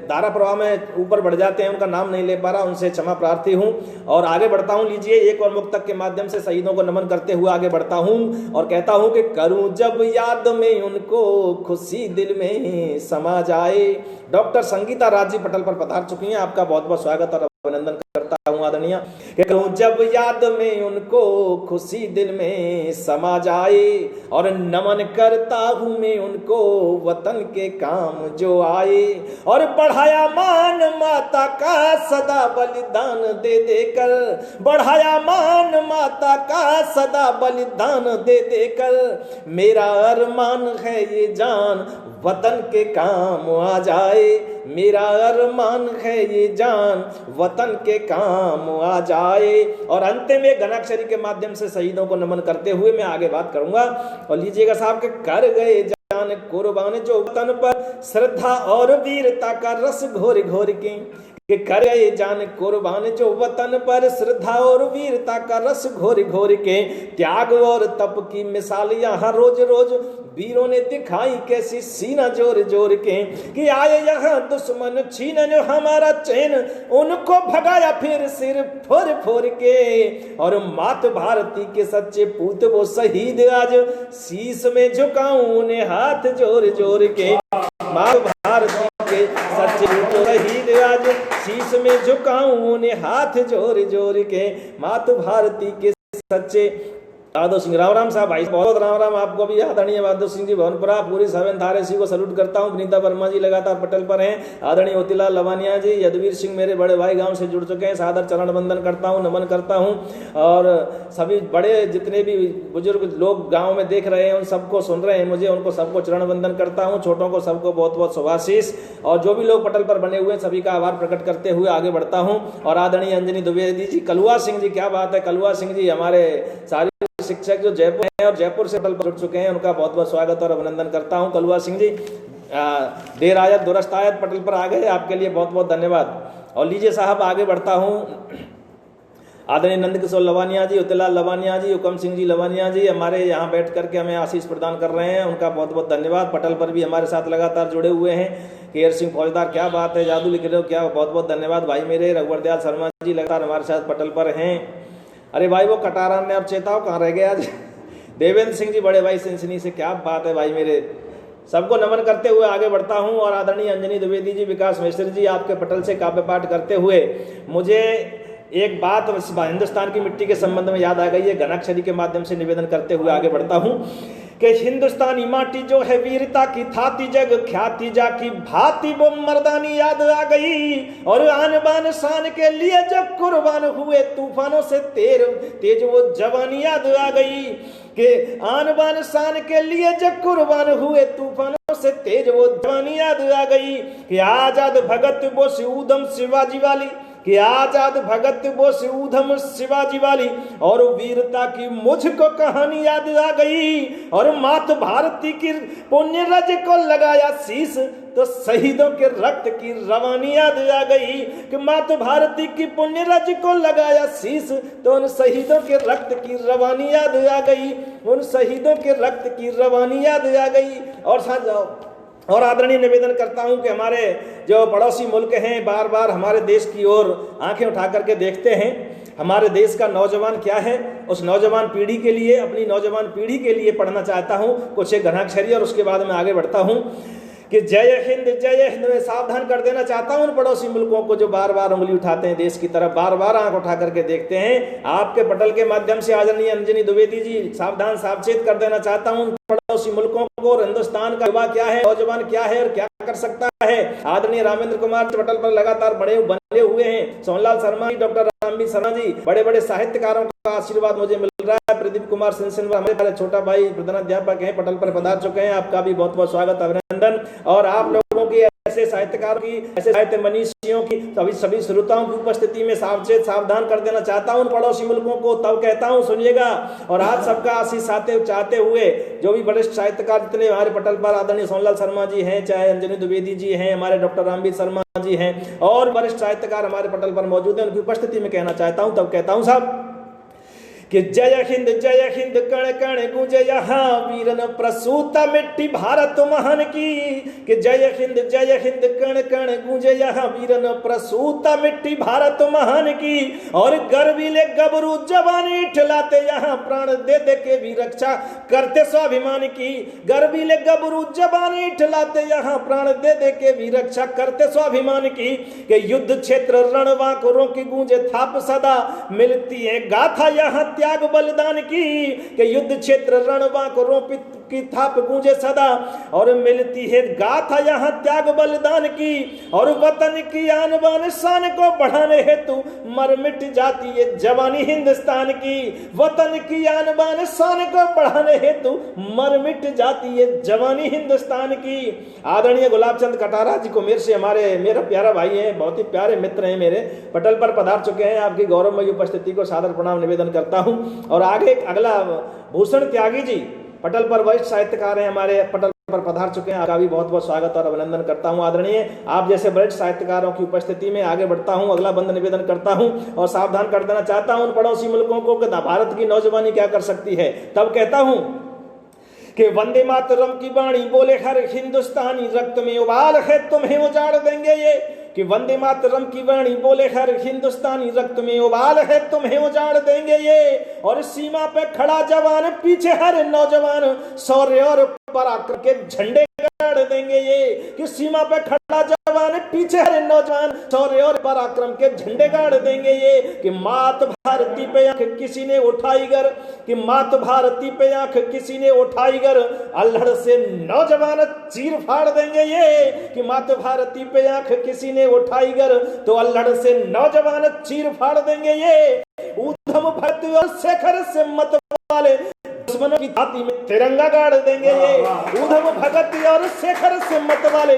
धारा प्रवाह में ऊपर बढ़ जाते हैं, उनका नाम नहीं ले पा रहा, उनसे क्षमा प्रार्थी हूं और आगे बढ़ता हूं। लीजिए एक और मुक्तक के माध्यम से शहीदों को नमन करते हुए आगे बढ़ता हूं और कहता हूं कि करूं जब याद में उनको खुशी दिल में समा जाए। डॉक्टर संगीता राज जी पटल पर पधार चुकी हैं, आपका बहुत बहुत स्वागत और अभिनंदन करता हूं। आदरणीय कहूं जब याद में उनको खुशी दिल में समा जाए, और नमन करता हूं मैं उनको वतन के काम जो आए। और बढ़ाया मान माता का सदा बलिदान दे देकर, बढ़ाया मान माता का सदा बलिदान दे देकर, मेरा अरमान है ये जान वतन के काम आ जाए। मेरा अरमान है ये जान वतन के काम आ जाए। और अंत में घनाक्षरी के माध्यम से शहीदों को नमन करते हुए मैं आगे बात करूंगा। और लीजिएगा साहब के कर गए जान कुर्बान जो वतन पर श्रद्धा और वीरता का रस घोर घोर के कर गए जान कुर्बान जो वतन पर श्रद्धा और वीरता का रस घोर घोर के, त्याग और तप की मिसाल यहाँ रोज रोज वीरों ने दिखाई कैसी सीना जोर जोर के, कि आए यहाँ दुश्मन छीनन हमारा चैन, उनको भगाया फिर सिर फोर फोर के। और मात भारती के सच्चे पूत वो शहीद आज शीश में झुकाऊं उन्हें हाथ जोर जोर के। मात भारती के सच्चे पूत शहीद आज शीश में झुकाऊं उन्हें हाथ जोर जोर के। मात भारती के सच्चे माधव सिंह राम राम साहब भाई बहुत राम राम आपको भी। आदरणीय माधव सिंह जी भवनपुरा पूरी 7th आरएसी को सैल्यूट करता हूं। विनीता वर्मा जी लगातार पटल पर हैं। आदरणीय मोतीलाल लवानिया जी, यदुवीर सिंह मेरे बड़े भाई गांव से जुड़ चुके हैं, सादर चरण वंदन करता हूं, नमन करता हूं। और सभी बड़े जितने भी बुजुर्ग लोग गाँव में देख रहे हैं, उन सबको सुन रहे हैं मुझे, उनको सबको चरण वंदन करता हूँ। छोटों को सबको बहुत बहुत शुभाशीष। और जो भी लोग पटल पर बने हुए हैं सभी का आभार प्रकट करते हुए आगे बढ़ता हूँ। और आदरणीय अंजनी द्विवेदी जी, कलुआ सिंह जी, क्या बात है, कलुआ सिंह जी हमारे सारे शिक्षक जो जयपुर हैं और जयपुर से पटल पर जुड़ चुके हैं, उनका बहुत बहुत स्वागत और अभिनंदन करता हूं। कलुआ सिंह जी देर आयत दुरुस्त आयत पटल पर आ गए, आपके लिए बहुत बहुत धन्यवाद। और लीजिए साहब आगे बढ़ता हूं। आदरणीय नंद किशोर लवानिया जी, उतिलाल लवानिया जी, हुकम सिंह जी लवानिया जी हमारे यहाँ बैठ करके हमें आशीष प्रदान कर रहे हैं, उनका बहुत बहुत धन्यवाद। पटल पर भी हमारे साथ लगातार जुड़े हुए हैं। केयर सिंह फौजदार, क्या बात है, जादू लिख रहे हो, क्या बहुत बहुत धन्यवाद भाई मेरे। रघुवर दयाल शर्मा जी लगातार हमारे साथ पटल पर हैं। अरे भाई वो कटारा ने अब चेताओ कहाँ रह गए आज। देवेंद्र सिंह जी बड़े भाई सिंसनी से, क्या बात है भाई मेरे। सबको नमन करते हुए आगे बढ़ता हूं। और आदरणीय अंजनी द्विवेदी जी, विकास मिश्र जी, आपके पटल से काव्य पाठ करते हुए मुझे एक बात हिंदुस्तान की मिट्टी के संबंध में याद आ गई है, घनाक्षरी के माध्यम से निवेदन करते हुए आगे बढ़ता हूं कि हिंदुस्तानी माटी जो है वीरता की थाती जग ख्याति जाकी भांति वो मर्दानी याद आ गई। और आन बान शान के लिए जब कुर्बान हुए तूफानों से तेज वो जवानी याद आ गई। कि आन बान शान के लिए जब कुर्बान हुए तूफानों से तेज वो जवानी याद आ गई। कि आजाद भगत वो ऊधम शिवाजी वाली, कि आजाद भगत वो ऊधम शिवाजी वाली, और वीरता की मुझको कहानी याद आ गई। और मात भारती की पुण्य रज को लगाया शीश तो शहीदों के रक्त की रवानी याद आ गई। कि मात भारती की पुण्य रज को लगाया शीश तो उन शहीदों के रक्त की रवानी याद आ गई, उन शहीदों के रक्त की रवानी याद आ गई। और आदरणीय निवेदन करता हूं कि हमारे जो पड़ोसी मुल्क हैं बार बार हमारे देश की ओर आंखें उठा करके देखते हैं, हमारे देश का नौजवान क्या है, उस नौजवान पीढ़ी के लिए, अपनी नौजवान पीढ़ी के लिए पढ़ना चाहता हूं कुछ एक घनाक्षरी, और उसके बाद मैं आगे बढ़ता हूं कि जय हिंद में सावधान कर देना चाहता हूं उन पड़ोसी मुल्कों को जो बार बार उंगली उठाते हैं देश की तरफ, बार बार आंख उठा करके देखते हैं। आपके पटल के माध्यम से आदरणीय अंजनी द्विवेदी जी सावधान सावचेत कर देना चाहता हूं पड़ोसी मुल्कों को, और हिंदुस्तान का युवा क्या है, नौजवान क्या है और क्या कर सकता है। आदरणीय रामेंद्र कुमार पटल पर लगातार बने हुए हैं, सोनलाल शर्मा जी, डॉक्टर रामवीर शर्मा जी, बड़े बड़े साहित्यकारों का आशीर्वाद मुझे मिल रहा है। प्रदीप कुमार सिंह हमारे छोटा भाई प्रधानाध्यापक हैं, पटल पर पधार चुके हैं, आपका भी बहुत बहुत स्वागत अभिनंदन। और आप लोगों की ऐसे साहित्यकारों की, ऐसे साहित्य मनीषियों की सभी श्रोताओं की उपस्थिति में सावधान कर देना चाहता हूं पड़ोसी मुल्कों को। तब कहता हूं सुनिएगा, और आज सबका आशीष चाहते हुए जो भी वरिष्ठ साहित्यकार जितने हमारे पटल पर आदरणीय सोनलाल शर्मा जी हैं, चाहे अंजनी द्विवेदी जी हैं, हमारे डॉक्टर रामवीर शर्मा जी हैं, और वरिष्ठ साहित्यकार हमारे पटल पर मौजूद हैं, उनकी उपस्थिति में कहना चाहता हूं। तब कहता हूं साहब कि जय हिंद कण कण गूंजे यहाँ वीरन प्रसूता मिट्टी भारत महान की, कि जय हिंद कण कण गूंजे यहाँ वीरन प्रसूता मिट्टी भारत महान की, और गर्वीले गबरू जवानी ठिलाते यहाँ प्राण दे दे के भी रक्षा करते स्वाभिमान की, गर्वीले गबरू जवानी ठिलाते यहाँ प्राण दे दे के भी रक्षा करते स्वाभिमान की, कि युद्ध क्षेत्र रणवांकुरों की गूंजे थाप सदा मिलती है गाथा यहाँ त्याग बलिदान की, कि युद्ध क्षेत्र रणवांकुरों की थाप गूंजे सदा और मिलती है गाथा यहाँ त्याग बलिदान की, और वतन की आन बान शान को बढ़ाने हेतु मर मिट जाती है जवानी हिंदुस्तान की, वतन की आन बान शान को बढ़ाने हेतु मर मिट जाती है जवानी हिंदुस्तान की। आदरणीय गुलाब चंद कटारा जी को मेरा प्यारा भाई है, बहुत ही प्यारे मित्र हैं मेरे, पटल पर पधार चुके हैं, आपकी गौरवमयी उपस्थिति को सादर प्रणाम निवेदन करता हूं। और आगे अगला भूषण त्यागी जी पटल पर वरिष्ठ साहित्यकार हैं, हमारे पटल पर पधार चुके हैं, आपका भी बहुत बहुत स्वागत और अभिनंदन करता हूं। आदरणीय आप जैसे वरिष्ठ साहित्यकारों की उपस्थिति में आगे बढ़ता हूं, अगला बंद निवेदन करता हूं और सावधान कर देना चाहता हूं उन पड़ोसी मुल्कों को कि भारत की नौजवानी क्या कर सकती है। तब कहता हूं कि वंदे मातरम की वाणी बोले हर हिंदुस्तानी, रक्त में उबाल है तुम्हें उजाड़ देंगे ये, कि वंदे मातरम की वाणी बोले हर हिंदुस्तानी, रक्त में उबाल है तुम्हें उजाड़ देंगे ये, और सीमा पे खड़ा जवान पीछे हर नौजवान शौर्य और पराक्रम के झंडे गाड़ देंगे ये, कि सीमा पे खड़ा जवान पीछे हर नौजवान शौर्य और पराक्रम के झंडे गाड़ देंगे ये, कि मात भारती पे आंख किसी ने उठाई गर, कि मात भारती पे आंख किसी ने उठाई गर, अल्हड़ से नौजवान चीर फाड़ देंगे ये, कि मात भारती पे आंख किसी ने उठाई गर तो अल्हड़ से नौजवान चीर फाड़ देंगे ये, ऊधम भक्त और शेखर से मत वाले दुश्मनों की छाती में तिरंगा गाड़ देंगे ये, ऊधम भगत और शेखर से मत वाले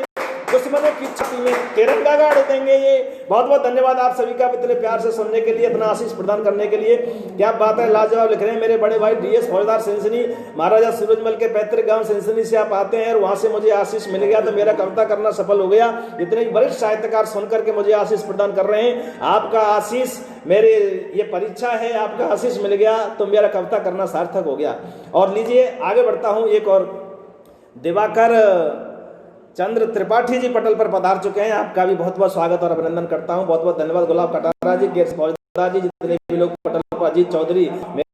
दुश्मनों की छाती में तिरंगा गाड़ देंगे ये। बहुत बहुत धन्यवाद आप सभी का इतने प्यार से सुनने के लिए, इतना आशीष प्रदान करने के लिए। क्या बात है, लाजवाब लिख रहे हैं मेरे बड़े भाई डीएस फौजदार सिंसनी, महाराजा सूरजमल के पैतृक गांव सिंसनी से आप आते हैं और वहां से मुझे आशीष मिल गया तो मेरा कविता करना सफल हो गया। इतने वरिष्ठ साहित्यकार सुनकर के मुझे आशीष प्रदान कर रहे हैं, आपका आशीष मेरे ये परीक्षा है, आपका आशीष मिल गया तो मेरा कविता करना सार्थक हो गया। और लीजिए आगे बढ़ता हूं, एक और दिवाकर चंद्र त्रिपाठी जी पटल पर पधार चुके हैं, आपका भी बहुत बहुत स्वागत और अभिनंदन करता हूं। बहुत बहुत धन्यवाद गुलाब कटारा जी, फौजदार जी, जितने भी लोग पटल पर, अजीत चौधरी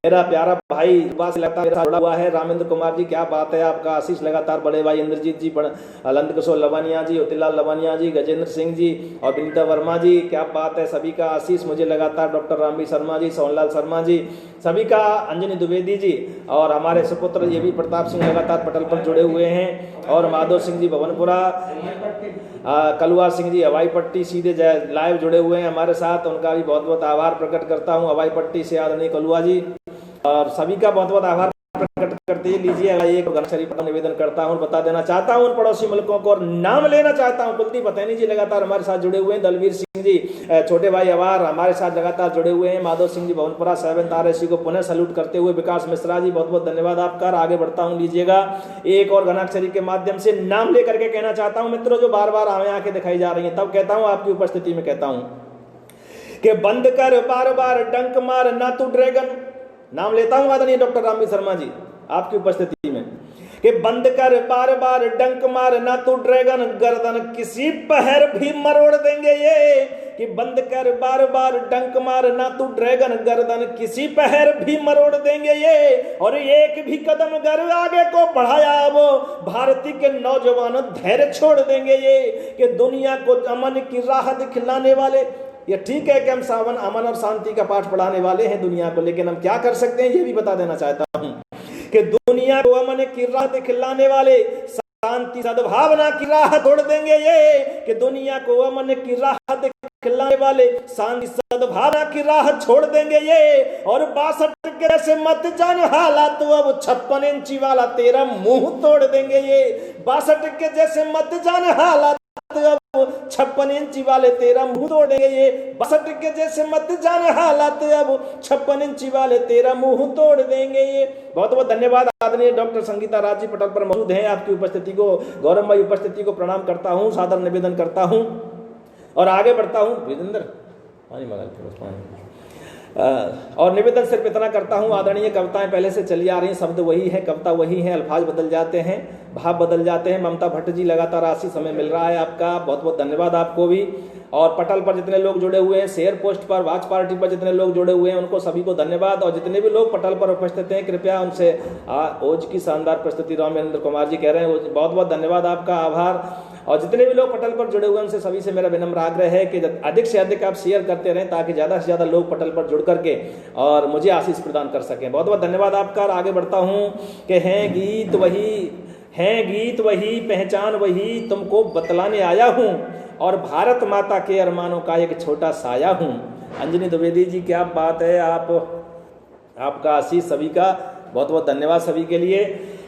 मेरा प्यारा भाई लगातार जुड़ा हुआ है, रामेंद्र कुमार जी क्या बात है, आपका आशीष लगातार, बड़े भाई इंद्रजीत जी, अलंत किशोर लवानिया जी, उतिलाल लवानिया जी, गजेंद्र सिंह जी और विनीता वर्मा जी क्या बात है, सभी का आशीष मुझे लगातार, डॉक्टर रामवीर शर्मा जी, सोनलाल शर्मा जी, सभी का, अंजनी द्विवेदी जी और हमारे सुपुत्र ये भी प्रताप सिंह लगातार पटल पर जुड़े हुए हैं, और माधव सिंह जी भवनपुरा, कलुआ सिंह जी हवाई पट्टी सीधे लाइव जुड़े हुए हैं हमारे साथ, उनका भी बहुत बहुत आभार प्रकट करता हूं, हवाई पट्टी से आदरणीय कलुआ जी, और सभी का बहुत बहुत आभार प्रकट करते ही लीजिए एक घनश्री पर निवेदन करता हूं, बता देना चाहता हूं उन पड़ोसी मुल्कों को और नाम लेना चाहता हूं। कुलदीप हथैनी जी लगातार हमारे साथ जुड़े हुए हैं, दलवीर सिंह जी, छोटे भाई अवार हमारे साथ लगातार जुड़े हुए हैं, माधव सिंह जी भवनपुरा, साहब तारेसी को पुनः सैल्यूट करते हुए, विकास मिश्रा जी बहुत बहुत धन्यवाद आपका। आगे बढ़ता हूं, लीजिएगा एक और घनाक्षरी के माध्यम से नाम लेकर के कहना चाहता हूं मित्रों जो बार बार आवे आंखें दिखाई जा रही है, तब कहता हूं आपकी उपस्थिति में कहता हूं कि बंद कर बार बार डंक मार ना तू ड्रैगन, नाम लेता हूं आदरणीय डॉक्टर रामवीर शर्मा जी आपकी उपस्थिति में, कि बंद कर बार बार डंक मार, ना तू ड्रैगन गर्दन किसी पहर भी मरोड़ देंगे ये। कि बंद कर बार बार डंक मार, ना तू ड्रैगन गर्दन किसी पहर भी मरोड़ देंगे ये। और एक भी कदम अगर आगे को बढ़ाया वो भारतीय के नौजवान धैर्य छोड़ देंगे ये। कि दुनिया को अमन की राह दिखलाने वाले, ये ठीक है कि हम सावन अमन और शांति का पाठ पढ़ाने वाले हैं दुनिया को, लेकिन हम क्या कर सकते हैं ये भी बता देना चाहता हूं कि दुनिया को अमन की राह दिखलाने वाले शांति सद्भावना की राह छोड़ देंगे ये। कि दुनिया को अमन की राह दिखलाने वाले शांति सद्भावना की राह छोड़ देंगे ये। और 62 के जैसे मत जान हालात, तो अब 56 इंची वाला तेरा मुंह तोड़ देंगे ये। 62 के जैसे मत जान हालात, अब 56 इंची वाले तेरा मुंह तोड़ देंगे ये। 62 के जैसे मत जान हालात, अब 56 इंची वाले तेरा मुंह तोड़ देंगे ये। बहुत बहुत धन्यवाद। आदरणीय डॉक्टर संगीता राज जी पटल पर मौजूद हैं। आपकी उपस्थिति को, गौरवमयी उपस्थिति को प्रणाम करता हूं, सादर निवेदन करता हूं और आगे बढ़ता हूं। वीरेंद्र पानी मंगा पानी। और निवेदन सिर्फ इतना करता हूं, आदरणीय कविताएं पहले से चली आ रही हैं, शब्द वही है, कविता वही है, अल्फाज बदल जाते हैं, भाव बदल जाते हैं। ममता भट्ट जी लगातार आशी समय मिल रहा है आपका, बहुत बहुत धन्यवाद आपको भी। और पटल पर जितने लोग जुड़े हुए हैं, शेयर पोस्ट पर, वॉच पार्टी पर जितने लोग जुड़े हुए हैं, उनको सभी को धन्यवाद। और जितने भी लोग पटल पर उपस्थित हैं, कृपया उनसे ओज की शानदार प्रस्तुति रामेंद्र कुमार जी कह रहे हैं, बहुत बहुत धन्यवाद आपका, आभार। और जितने भी लोग पटल पर जुड़े हुए हैं उनसे सभी से मेरा विनम्र आग्रह है कि अधिक से अधिक आप शेयर करते रहें, ताकि ज़्यादा से ज़्यादा लोग पटल पर जुड़ करके और मुझे आशीष प्रदान कर सकें। बहुत बहुत धन्यवाद आपका। आगे बढ़ता हूँ कि हैं गीत वही पहचान वही तुमको बतलाने आया हूँ, और भारत माता के अरमानों का एक छोटा साया हूँ। अंजनी द्विवेदी जी, क्या बात है, आपका आशीष सभी का, बहुत बहुत धन्यवाद सभी के लिए।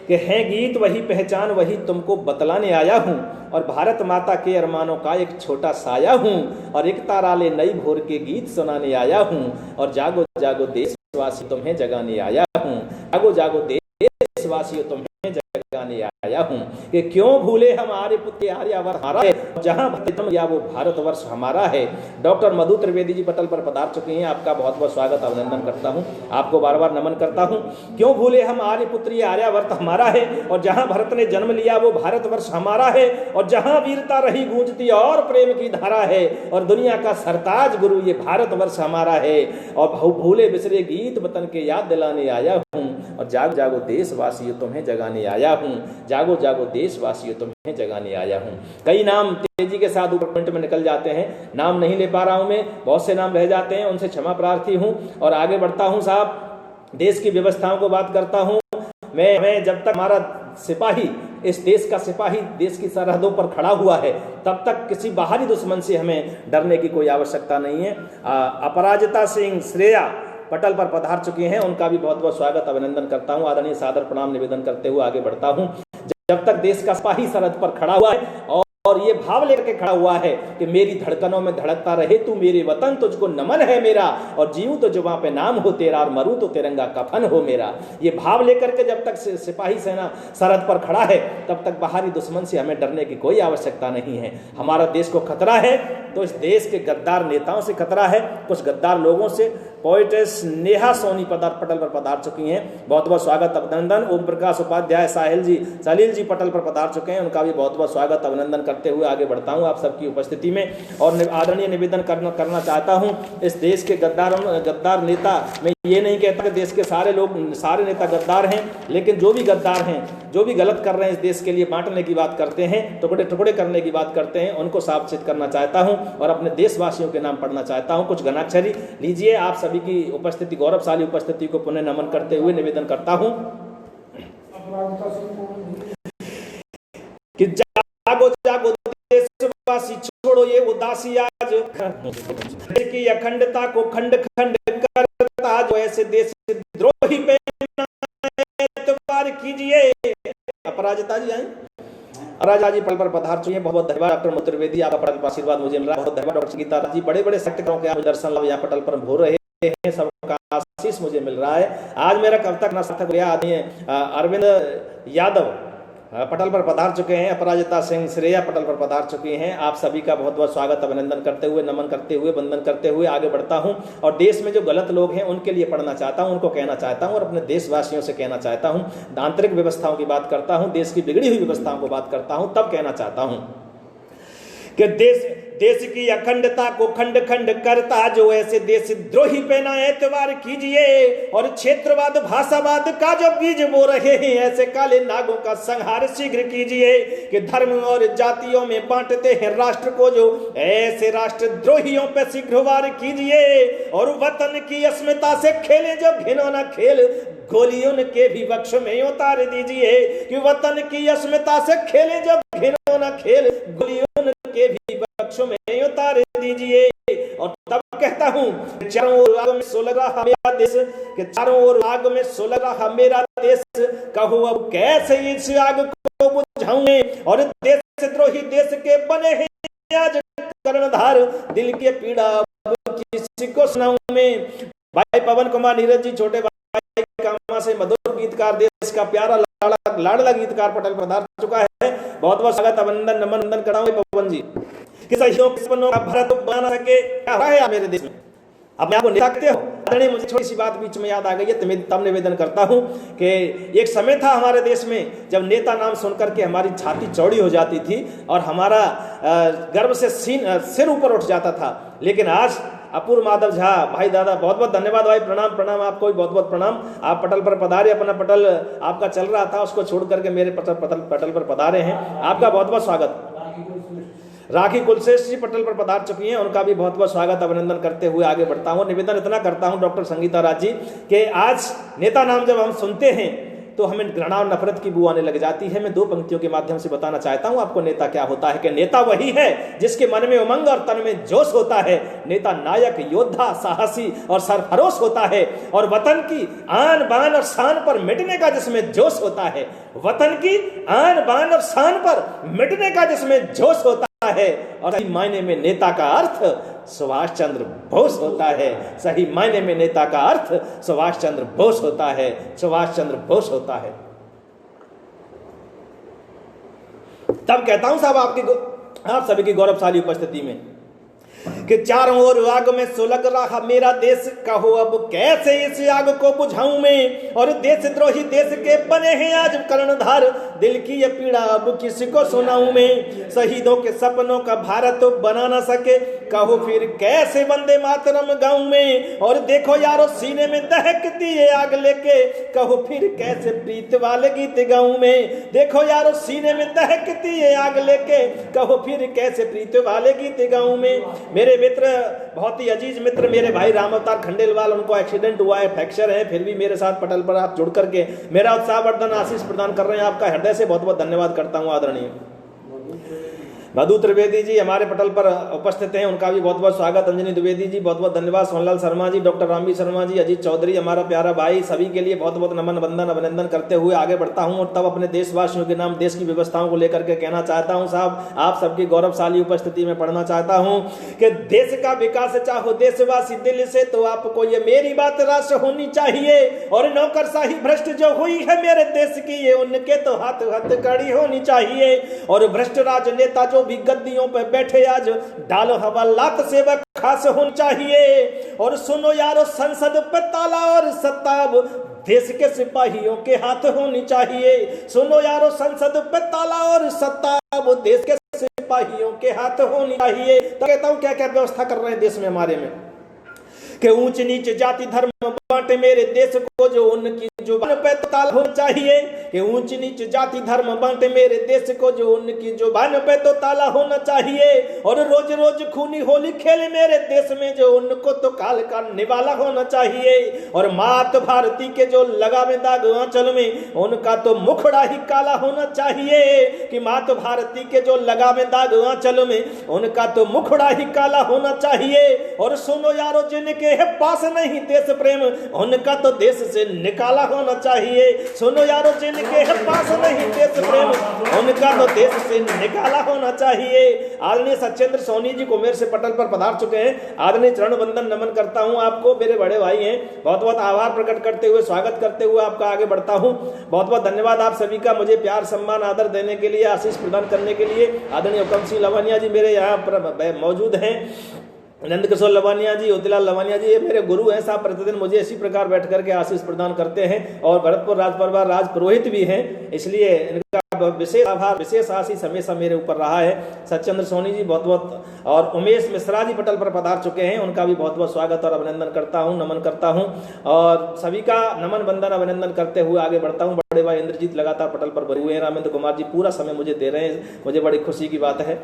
कि हैं गीत वही पहचान वही तुमको बतलाने आया हूँ, और भारत माता के अरमानों का एक छोटा साया हूँ, और एक ताराले नई भोर के गीत सुनाने आया हूँ, और जागो जागो देशवासी तुम्हें जगाने आया हूँ, जागो जागो देशवासी तुम्हें जगाने आया हूँ। कि क्यों भूले हमारे पुत्र आर्यावर्त हमारा है, जहाँ जन्म या वो भारतवर्ष हमारा है। डॉक्टर मधु त्रिवेदी जी पटल पर पधार चुके हैं, आपका बहुत बहुत स्वागत अभिनंदन करता हूँ, आपको बार बार नमन करता हूँ। क्यों भूले हम आर्यपुत्री आर्यावर्त हमारा है, और जहाँ भरत ने जन्म लिया वो भारतवर्ष हमारा है, और जहाँ वीरता रही गूंजती और प्रेम की धारा है, और दुनिया का सरताज गुरु ये भारतवर्ष हमारा है। और भूले बिसरे गीत वतन के याद दिलाने आया हूँ, और जागो जागो देशवासियों तुम्हें जगाने आया हूँ, जागो जागो देशवासियों तुम्हें जगाने आया हूँ। कई नाम तेजी के साथ ऊपर मिनट में निकल जाते हैं, नाम नहीं ले पा रहा हूं मैं, बहुत से नाम रह जाते हैं, उनसे क्षमा प्रार्थी हूं। और आगे बढ़ता हूं साहब, देश की व्यवस्थाओं को बात करता हूं मैं। जब तक हमारा सिपाही, इस देश का सिपाही देश की सरहदों पर खड़ा हुआ है, तब तक किसी बाहरी दुश्मन से हमें डरने की कोई आवश्यकता नहीं है। अपराजिता सिंह श्रेया पटल पर पधार चुके हैं, उनका भी बहुत बहुत स्वागत अभिनंदन करता हूं, आदरणीय सादर प्रणाम निवेदन करते हुए आगे बढ़ता हूं। जब तक देश का सिपाही सरहद पर खड़ा हुआ है और ये भाव लेकर के खड़ा हुआ है कि मेरी धड़कनों में धड़कता रहे तू मेरे वतन, तुझको नमन है मेरा, और जीऊं तो जुबां पे नाम हो तेरा, और मरूं तो तिरंगा कफन हो मेरा। ये भाव लेकर के जब तक सिपाही सेना सरहद पर खड़ा है, तब तक बाहरी दुश्मन से हमें डरने की कोई आवश्यकता नहीं है। हमारा देश को खतरा है तो इस देश के गद्दार नेताओं से खतरा है, कुछ गद्दार लोगों से। पोइटेस नेहा सोनी पटल पर पधार चुकी हैं, बहुत बहुत स्वागत अभिनंदन। ओम प्रकाश उपाध्याय सलील जी पटल पर पधार चुके हैं, उनका भी बहुत बहुत स्वागत अभिनंदन करते हुए आगे बढ़ता हूं आप सबकी उपस्थिति में। और आदरणीय निवेदन करना चाहता हूं, इस देश के गद्दार नेता, मैं ये नहीं कहता कि देश के सारे नेता गद्दार हैं, लेकिन जो भी गद्दार हैं, जो भी गलत कर रहे हैं, इस देश के लिए बांटने की बात करते हैं, टुकड़े टुकड़े करने की बात करते हैं, उनको सावचेत करना चाहता हूं और अपने देशवासियों के नाम पढ़ना चाहता हूं। कुछ घनाक्षरी लीजिए, आप सभी की उपस्थिति, गौरवशाली उपस्थिति को पुनः नमन करते हुए निवेदन करता हूं कि जागो जागो देशवासी, छोड़ो ये उदासी, आज की अखंडता को खंड खंड करता जो ऐसे देश द्रोही पे एतबार कीजिए। अपराजिता जी आए, अपराजिता जी पटल पर पधार चुके हैं, बहुत बहुत धन्यवाद। डॉक्टर त्रिवेदी, आपका पटल पर आशीर्वाद मुझे मिल रहा है, बहुत धन्यवाद। डॉक्टर संगीता जी, बड़े बड़े साहित्यकारों के दर्शन लाभ यहाँ पटल पर हो रहे हैं, सबका आशीष मुझे मिल रहा है। आज मेरा कविता करना सार्थक हो गया। आदरणीय अरविंद यादव पटल पर पधार चुके हैं। अपराजिता सिंह श्रेया पटल पर पधार चुकी हैं। आप सभी का बहुत बहुत स्वागत, अभिनंदन करते हुए, नमन करते हुए, वंदन करते हुए आगे बढ़ता हूं और देश में जो गलत लोग हैं उनके लिए पढ़ना चाहता हूं, उनको कहना चाहता हूं और अपने देशवासियों से कहना चाहता हूं। आंतरिक व्यवस्थाओं की बात करता हूं, देश की बिगड़ी हुई व्यवस्थाओं को बात करता हूं, तब कहना चाहता हूं कि देश की अखंडता को खंड खंड करता जो ऐसे देशद्रोही पे ना एतबार कीजिए और क्षेत्रवाद भाषावाद का जो बीज बो रहे हैं ऐसे काले नागों का संहार शीघ्र कीजिए कि धर्म और जातियों में बांटते हैं राष्ट्र को जो ऐसे राष्ट्रद्रोहियों पे शीघ्र वार कीजिए और वतन की अस्मिता से खेले जो घिनौना खेल गोलियों के भी वक्ष में उतार दीजिए कि वतन की अस्मिता से खेले जो घिनौना खेल गोलियों के भी वक्षों में उतार दीजिए। और तब कहता हूं चारों ओर आग में सुलग रहा मेरा देश, कि चारों ओर आग में सुलग रहा मेरा देश, कहो अब कैसे इस आग को बुझाऊं और देशद्रोही देश के बने हैं आज कर्णधार, दिल के पीड़ा किसी को सुनाऊं मैं। भाई पवन कुमार नीरज जी, छोटे भाई कामा से मधुर गीतकार, देश का प्यारा लाडला गीतकार पटल पधार चुका है। बहुत बहुत स्वागत, अभिनंदन नमन वंदन कराऊं पवन जी। कि सपनों का भारत बना सके क्या हो रहा है मेरे देश में, अब मैं आपको नहीं सकते हो। मुझे छोटी सी बात बीच में याद आ गई है, तब निवेदन करता हूं कि एक समय था हमारे देश में जब नेता नाम सुनकर के हमारी छाती चौड़ी हो जाती थी और हमारा गर्व से सिर ऊपर उठ जाता था। लेकिन आज अपूर्व माधव झा भाई, दादा बहुत बहुत धन्यवाद भाई, प्रणाम प्रणाम, आपको भी बहुत बहुत प्रणाम। आप पटल पर पधारे, अपना पटल आपका चल रहा था उसको छोड़ करके मेरे पटल पर पधारे हैं, आपका बहुत बहुत स्वागत। राखी कुलशेष जी पटल पर पधार चुकी हैं, उनका भी बहुत बहुत स्वागत, अभिनंदन करते हुए आगे बढ़ता हूं। निवेदन इतना करता हूं डॉक्टर संगीता राज जी कि आज नेता नाम जब हम सुनते हैं तो हमें घृणा और नफरत की बू आने लग जाती है। मैं दो पंक्तियों के माध्यम से बताना चाहता हूं आपको नेता क्या होता है। कि नेता वही है जिसके मन में उमंग और तन में जोश होता है। नेता नायक, योद्धा, साहसी और सरफरोश होता है और वतन की आन बान और शान पर मिटने का जिसमें जोश होता है, वतन की आन बान और शान पर मिटने का जिसमें जोश होता है। और सही मायने में नेता का अर्थ सुभाष चंद्र बोस होता है। सही मायने में नेता का अर्थ सुभाष चंद्र बोस होता है, सुभाष चंद्र बोस होता है। तब कहता हूं साहब आप सभी की गौरवशाली उपस्थिति में कि चारों ओर आग में सुलग रहा मेरा देश, कहो अब कैसे इस आग को बुझाऊं मैं और देशद्रोही देश के बने हैं आज कर्णधार, दिल की ये पीड़ा अब किसी को सुनाऊं मैं। शहीदों के सपनों का भारत बना ना सके, कहो फिर कैसे वंदे मातरम गाऊं मैं। और देखो यारो सीने में दहकती है आग लेके, कहो फिर कैसे प्रीत वाले गीत गाऊं मैं। देखो यारो सीने में दहकती है आग लेके, कहो फिर कैसे प्रीत वाले गीत गाऊं मैं। मेरे मित्र, बहुत ही अजीज मित्र मेरे भाई राम अवतार खंडेलवाल, उनको एक्सीडेंट हुआ है, फ्रैक्चर है, फिर भी मेरे साथ पटल पर आप जुड़ करके मेरा उत्साहवर्धन आशीष प्रदान कर रहे हैं। आपका हृदय से बहुत बहुत धन्यवाद करता हूं आदरणीय। मधु त्रिवेदी जी हमारे पटल पर उपस्थित हैं, उनका भी बहुत बहुत स्वागत। अंजनी द्विवेदी जी बहुत बहुत धन्यवाद। सोनलाल शर्मा जी, डॉक्टर रामवी शर्मा जी, अजीत चौधरी हमारा प्यारा भाई, सभी के लिए बहुत बहुत नमन वंदन अभिनंदन करते हुए आगे बढ़ता हूं। और तब अपने देशवासियों के नाम देश की व्यवस्थाओं को लेकर के कहना चाहता हूं साहब, आप सबकी गौरवशाली उपस्थिति में पढ़ना चाहता हूं कि देश का विकास चाहो देशवासी दिल से तो आपको ये मेरी बात राष्ट्र होनी चाहिए। और नौकरशाही भ्रष्ट जो हुई है मेरे देश की, ये उनके तो हाथ हथकड़ी होनी चाहिए। और भ्रष्ट राजनेता जो भी गद्दियों पर बैठे आज डालो हवालात सेवक खास होनी चाहिए। और सुनो यारो संसद पे ताला और सत्ता देश के सिपाहियों के हाथ होनी चाहिए। सुनो यारो संसद पे ताला और सत्ता देश के सिपाहियों के हाथ होनी चाहिए। तो कहता हूं क्या क्या व्यवस्था कर रहे हैं देश में हमारे में कि ऊंच नीच जाति धर्म बांटे मेरे देश को जो उनकी जुबान पे ताला होना चाहिए। कि ऊंच नीच जाति धर्म बांटे मेरे देश को जो उनकी जुबान पे तो ताला होना चाहिए। और रोज रोज खूनी होली खेले मेरे देश में जो उनको तो काल का निवाला होना चाहिए। और मात भारती के जो लगावे दाग आंचल में उनका तो मुखड़ा ही काला होना चाहिए। कि मात भारती के जो लगावे दाग आंचल में उनका तो मुखड़ा ही काला होना चाहिए। और सुनो यारो जिनके पास नहीं देश प्रेम उनका तो देश से निकाला होना चाहिए। सुनो यारो जिनके पास नहीं देश प्रेम उनका तो देश से निकाला होना चाहिए। आदरणीय सत्येंद्र सोनी जी कुमेर से पटल पर पधार चुके हैं। आदरणीय चरण वंदन नमन करता हूं आपको, मेरे बड़े भाई हैं। बहुत बहुत आभार प्रकट करते हुए, स्वागत करते हुए आपका आगे बढ़ता हूं। बहुत बहुत धन्यवाद आप सभी का मुझे प्यार सम्मान आदर देने के लिए, आशीष प्रदान करने के लिए। आदरणीय हुकम सिंह लवानिया जी मेरे यहाँ पर मौजूद हैं, नंद किशोर लवानिया जी, ज्योतिलाल लवानिया जी, ये मेरे गुरु हैं साहब। प्रतिदिन मुझे इसी प्रकार बैठ करके आशीष प्रदान करते हैं और भरतपुर राजपरिवार राज पुरोहित भी हैं, इसलिए इनका विशेष आभार, विशेष आशीष हमेशा मेरे ऊपर रहा है। सत्येंद्र सोनी जी बहुत बहुत, और उमेश मिश्रा जी पटल पर पधार चुके हैं, उनका भी बहुत बहुत स्वागत और अभिनंदन करता हूं, नमन करता हूं और सभी का नमन वंदन अभिनंदन करते हुए आगे बढ़ता हूं। बड़े भाई इंद्रजीत लगातार पटल पर बने हुए हैं, रामेंद्र कुमार जी पूरा समय मुझे दे रहे हैं, मुझे बड़ी खुशी की बात है।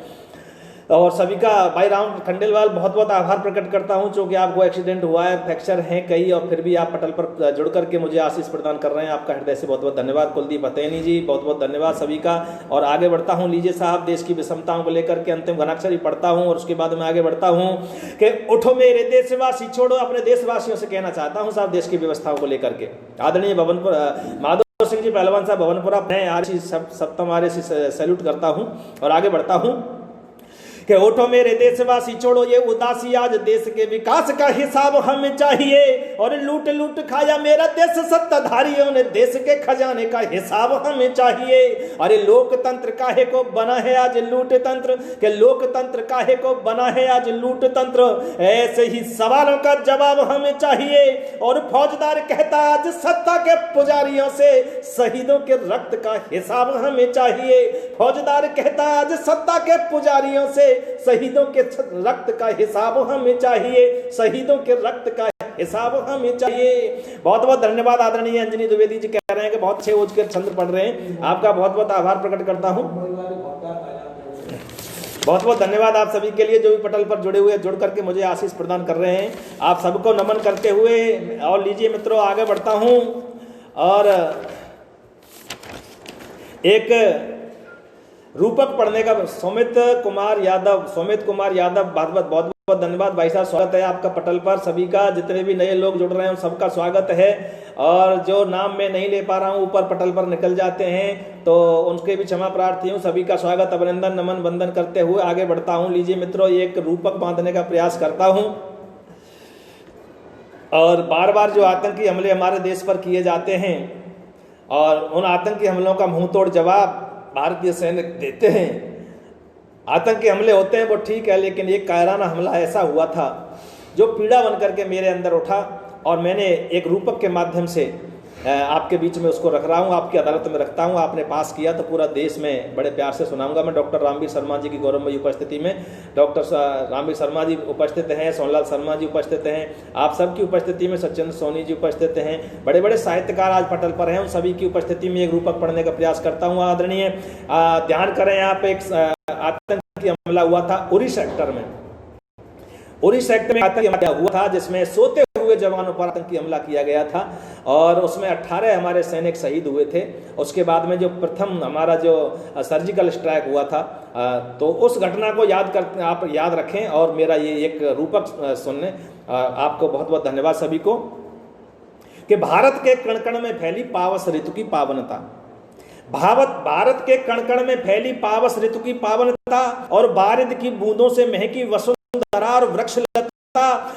और सभी का भाई राम खंडेलवाल बहुत बहुत आभार प्रकट करता हूं, क्योंकि आपको एक्सीडेंट हुआ है, फ्रैक्चर हैं कई, और फिर भी आप पटल पर जुड़ करके मुझे आशीष प्रदान कर रहे हैं। आपका हृदय से बहुत बहुत धन्यवाद। कुलदीप हतैनी जी बहुत बहुत धन्यवाद सभी का। और आगे बढ़ता हूं, लीजिए साहब, देश की विषमताओं को लेकर के अंतिम घनाक्षरी पढ़ता हूं और उसके बाद मैं आगे बढ़ता हूं कि उठो मेरे देशवासी, छोड़ो अपने देशवासियों से कहना चाहता हूं साहब देश की व्यवस्थाओं को लेकर के। आदरणीय भवनपुर माधव सिंह जी पहलवान साहब भवनपुरा, मैं आरसी सप्तम आरसी सैल्यूट करता हूं और आगे बढ़ता हूं कि उठो मेरे देशवासी, छोड़ो ये उदासी, आज देश के विकास का हिसाब हमें चाहिए। और लूट लूट खाया मेरा देश सत्ताधारियों ने, देश के खजाने का हिसाब हमें चाहिए। अरे लोकतंत्र काहे को बना है आज लूट तंत्र, के लोकतंत्र काहे को बना है आज लूट तंत्र, ऐसे ही सवालों का जवाब हमें चाहिए। और फौजदार कहता आज सत्ता के पुजारियों से, शहीदों के रक्त का हिसाब हमें चाहिए। फौजदार कहता आज सत्ता के पुजारियों से, शहीदों के रक्त का हिसाब हमें चाहिए, शहीदों के रक्त का हिसाब हमें चाहिए। बहुत बहुत धन्यवाद। आदरणीय अंजनी द्विवेदी जी कह रहे हैं कि बहुत अच्छे ओज के छंद पढ़ रहे हैं, आपका बहुत बहुत आभार प्रकट करता हूं। बहुत बहुत धन्यवाद आप सभी के लिए जो भी पटल पर जुड़े हुए, जुड़ करके मुझे आशीष प्रदान कर रहे हैं। आप सबको नमन करते हुए, और लीजिए मित्रों आगे बढ़ता हूं और एक रूपक पढ़ने का सुमित कुमार यादव बहुत बहुत धन्यवाद भाई साहब, स्वागत है आपका पटल पर। सभी का, जितने भी नए लोग जुड़ रहे हैं सबका स्वागत है। और जो नाम मैं नहीं ले पा रहा हूं, ऊपर पटल पर निकल जाते हैं तो उनके भी क्षमा प्रार्थी हूं। सभी का स्वागत अभिनंदन नमन वंदन करते हुए आगे बढ़ता हूं। लीजिए मित्रों एक रूपक बांधने का प्रयास करता हूं। और बार बार जो आतंकी हमले हमारे देश पर किए जाते हैं और उन आतंकी हमलों का मुंह तोड़ जवाब भारतीय सैनिक देते हैं। आतंकी हमले होते हैं वो ठीक है, लेकिन एक कायराना हमला ऐसा हुआ था जो पीड़ा बन करके मेरे अंदर उठा, और मैंने एक रूपक के माध्यम से आपके बीच में उसको रख रहा हूँ, आपकी अदालत में रखता हूँ। आपने पास किया तो पूरा देश में बड़े प्यार से सुनाऊंगा। मैं डॉक्टर रामवीर शर्मा जी की गौरवमयी उपस्थिति में, डॉक्टर रामवीर शर्मा जी उपस्थित हैं, सोनलाल शर्मा जी उपस्थित हैं, आप सबकी उपस्थिति में सत्येंद्र सोनी जी उपस्थित हैं, बड़े बड़े साहित्यकार आज पटल पर हैं, उन सभी की उपस्थिति में एक रूपक पढ़ने का प्रयास करता हूँ। आदरणीय ध्यान करें, आप एक आतंकी हमला हुआ था उरी सेक्टर में। उरी सेक्टर में आतंकी हमला हुआ था जिसमें सोते हुए जवानों पर आतंकी हमला किया गया था और उसमें 18 हमारे सैनिक शहीद हुए थे। उसके बाद में जो प्रथम हमारा जो सर्जिकल स्ट्राइक हुआ था, तो उस घटना को आप याद रखें और मेरा ये एक रूपक सुनने आपको बहुत बहुत धन्यवाद सभी को। कि भारत के कण कण में फैली पावस ऋतु की पावनता, भारत के कण कण में फैली पावस ऋतु की पावनता और बारिद की बूंदों से महकी वसुंधरा और वृक्षलता।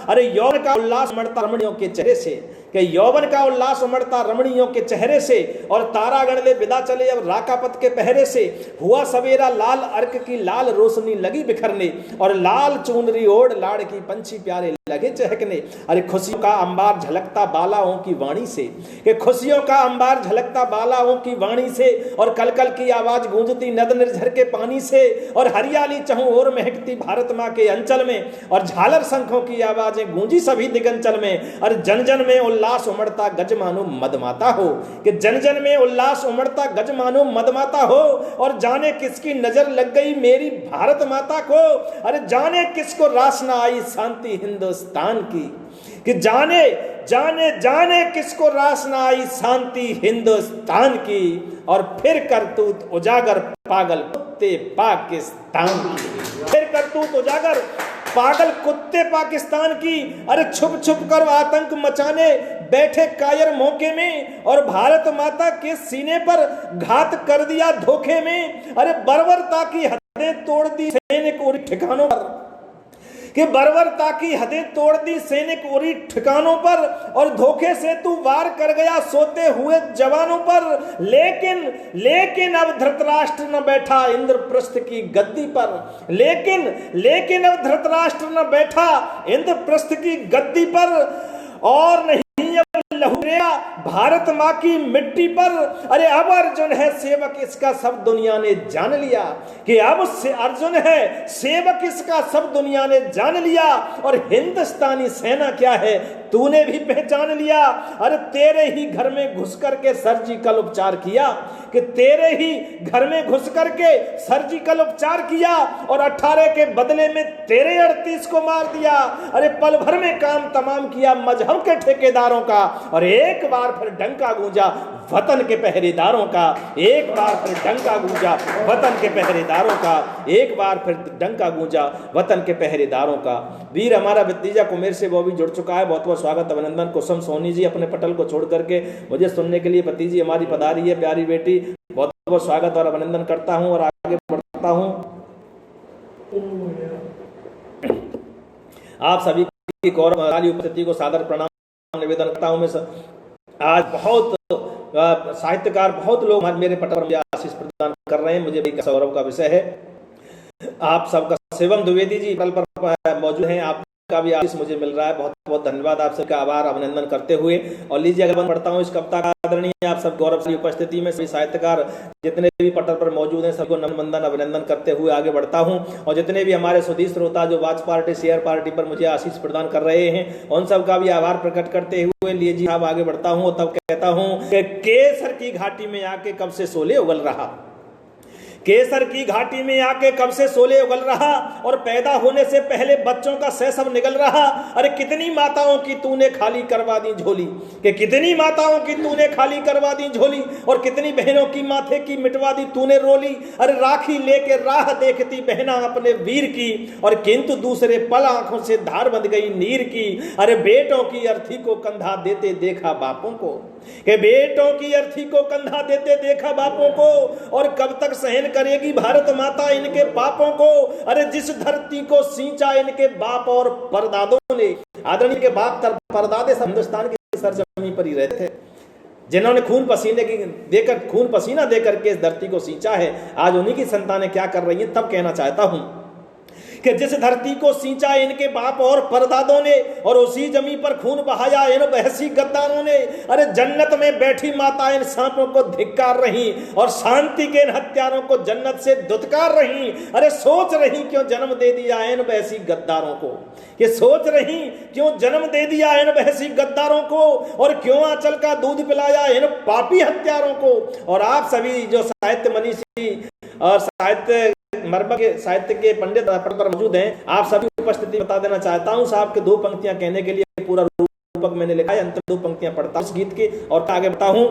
अरे यौवन का उल्लास उमड़ता रमणियों के चेहरे से, कि यौवन का उल्लास उमड़ता रमणियों के चेहरे से, और तारागण ले विदा चले अब राकापत के पहरे से। हुआ सवेरा लाल अर्क की लाल रोशनी लगी बिखरने, और लाल चुनरी ओढ़ लाड़ की पंछी प्यारे लगे चहकने। अरे खुशियों का अंबार झलकता बालाओं की वाणी से, कि खुशियों का अंबार झलकता बालाओं की वाणी से, और कलकल की आवाज गूंजती नद निर्झर के पानी से, और हरियाली चहुं ओर महकती भारत माँ के अंचल में, और झालर शंखों की आवाजें गूंजी सभी दिगंचल में। और जन जन में उल्लास उमड़ता गज मानो मदमाता हो, कि जन जन में उल्लास उमड़ता गज मानो मदमाता हो। और जाने किसकी नजर लग गई मेरी भारत माता को, अरे जाने किसको रास ना आई शांति हिंदुस्तान की, कि जाने जाने जाने किसको रास ना आई शांति हिंदुस्तान की। और फिर करतूत उजागर पागल कुत्ते पाकिस्तान की, फिर करतूत उजागर पागल कुत्ते पाकिस्तान की अरे छुप छुप कर आतंक मचाने बैठे कायर मौके में, और भारत माता के सीने पर घात कर दिया धोखे में। अरे बर्बरता की हदें तोड़ दी सैनिक उरी ठिकानों पर, कि बर्बरता की हदें तोड़ दी सैनिक उरी ठिकानों पर, और धोखे से तू वार कर गया सोते हुए जवानों पर। लेकिन अब धृतराष्ट्र न बैठा इंद्रप्रस्थ की गद्दी पर, लेकिन अब धृतराष्ट्र न बैठा इंद्रप्रस्थ की गद्दी पर, और नहीं अब लहू रेया भारत माँ की मिट्टी पर। अरे अब अर्जुन है सेवक इसका सब दुनिया ने जान लिया, कि अब से अर्जुन है सेवक इसका सब दुनिया ने जान लिया, और हिंदुस्तानी सेना क्या है तूने भी पहचान लिया। अरे तेरे ही घर में घुस करके सर्जिकल उपचार किया, कि तेरे ही घर में घुस करके सर्जिकल उपचार किया, और 18 के बदले में तेरे 38 को मार दिया। अरे पल भर में काम तमाम किया मजहब के ठेकेदारों का, और एक बार फिर डंका गूंजा वतन के पहरेदारों का, एक बार फिर डंका गूंजा वतन के पहरेदारों का, एक बार फिर डंका गूंजा वतन के पहरेदारों का। वीर हमारा भतीजा कुमेर से वो भी जुड़ चुका है, बहुत बहुत स्वागत अभिनंदन। कुसुम सोनी जी अपने पटल को छोड़ करके मुझे सुनने के लिए भतीजी हमारी पधारी है, प्यारी बेटी, बहुत बहुत स्वागत और अभिनंदन करता हूं और आगे बढ़ता हूं। आप सभी की गौरवशाली उपस्थिति को सादर प्रणाम निवेदन करता हूं। मैं आज बहुत साहित्यकार बहुत लोग मेरे पटल पर आशीष प्रदान कर रहे हैं, मुझे भी गौरव का विषय है। आप सबका शिवम द्विवेदी जी पटल पर मौजूद हैं, आपका भी आशीष मुझे मिल रहा है, बहुत बहुत धन्यवाद। आप सबका आभार अभिनंदन करते हुए, और लीजिए अगर मैं पढ़ता हूँ इस कविता का। आदरणीय आप सब गौरवशाली उपस्थिति में सभी साहित्यकार जितने भी पटल पर मौजूद हैं सबको नमन अभिनंदन करते हुए आगे बढ़ता हूं, और जितने भी हमारे स्वदेश श्रोता जो वाच पार्टी शेयर पार्टी पर मुझे आशीष प्रदान कर रहे हैं उन सब का भी आभार प्रकट करते हुए लीजिए अब आगे बढ़ता हूं। तब कहता हूं कि केसर की घाटी में आके कब से सोले उगल रहा, केसर की घाटी में आके कब से सोले उगल रहा, और पैदा होने से पहले बच्चों का शैशव निगल रहा। अरे कितनी माताओं की तूने खाली करवा दी झोली, कि कितनी माताओं की तूने खाली करवा दी झोली, और कितनी बहनों की माथे की मिटवा दी तूने रोली। अरे राखी लेके राह देखती बहना अपने वीर की, और किंतु दूसरे पल आंखों से धार बंध गई नीर की। अरे बेटों की अर्थी को कंधा देते देखा बापों को, कि बेटों की अर्थी को कंधा देते देखा बापों को, और कब तक सहन करेगी भारत माता इनके पापों को। अरे जिस धरती को सींचा इनके बाप और परदादों ने, आदरणीय के बाप परदादे सब हिंदुस्तान की सरजमीन पर ही रहते थे, जिन्होंने खून पसीना देकर के इस धरती को सींचा है, आज उन्हीं की संतानें क्या कर रही हैं तब कहना चाहता हूं कि जिस धरती को सींचा इनके बाप और परदादों ने, और उसी जमीन पर खून बहाया इन बहसी गद्दारों ने। अरे जन्नत में बैठी माता इन सांपों को धिक्कार रही, और शांति के इन हत्यारों को जन्नत से दुत्कार रही। अरे सोच रही क्यों जन्म दे दिया इन बहसी गद्दारों को, कि सोच रही क्यों जन्म दे दिया इन बहसी गद्दारों को, और क्यों आंचल का दूध पिलाया इन पापी हत्यारों को। और आप सभी जो साहित्य मनीषी और साहित्य के पंडित पर मौजूद हैं, आप सभी उपस्थिति बता देना चाहता हूं। साहब के दो पंक्तियां कहने के लिए पूरा रूपक मैंने लिखा है, अंतिम दो पंक्तियां पढ़ता हूं इस गीत की और आगे बढ़ता हूं।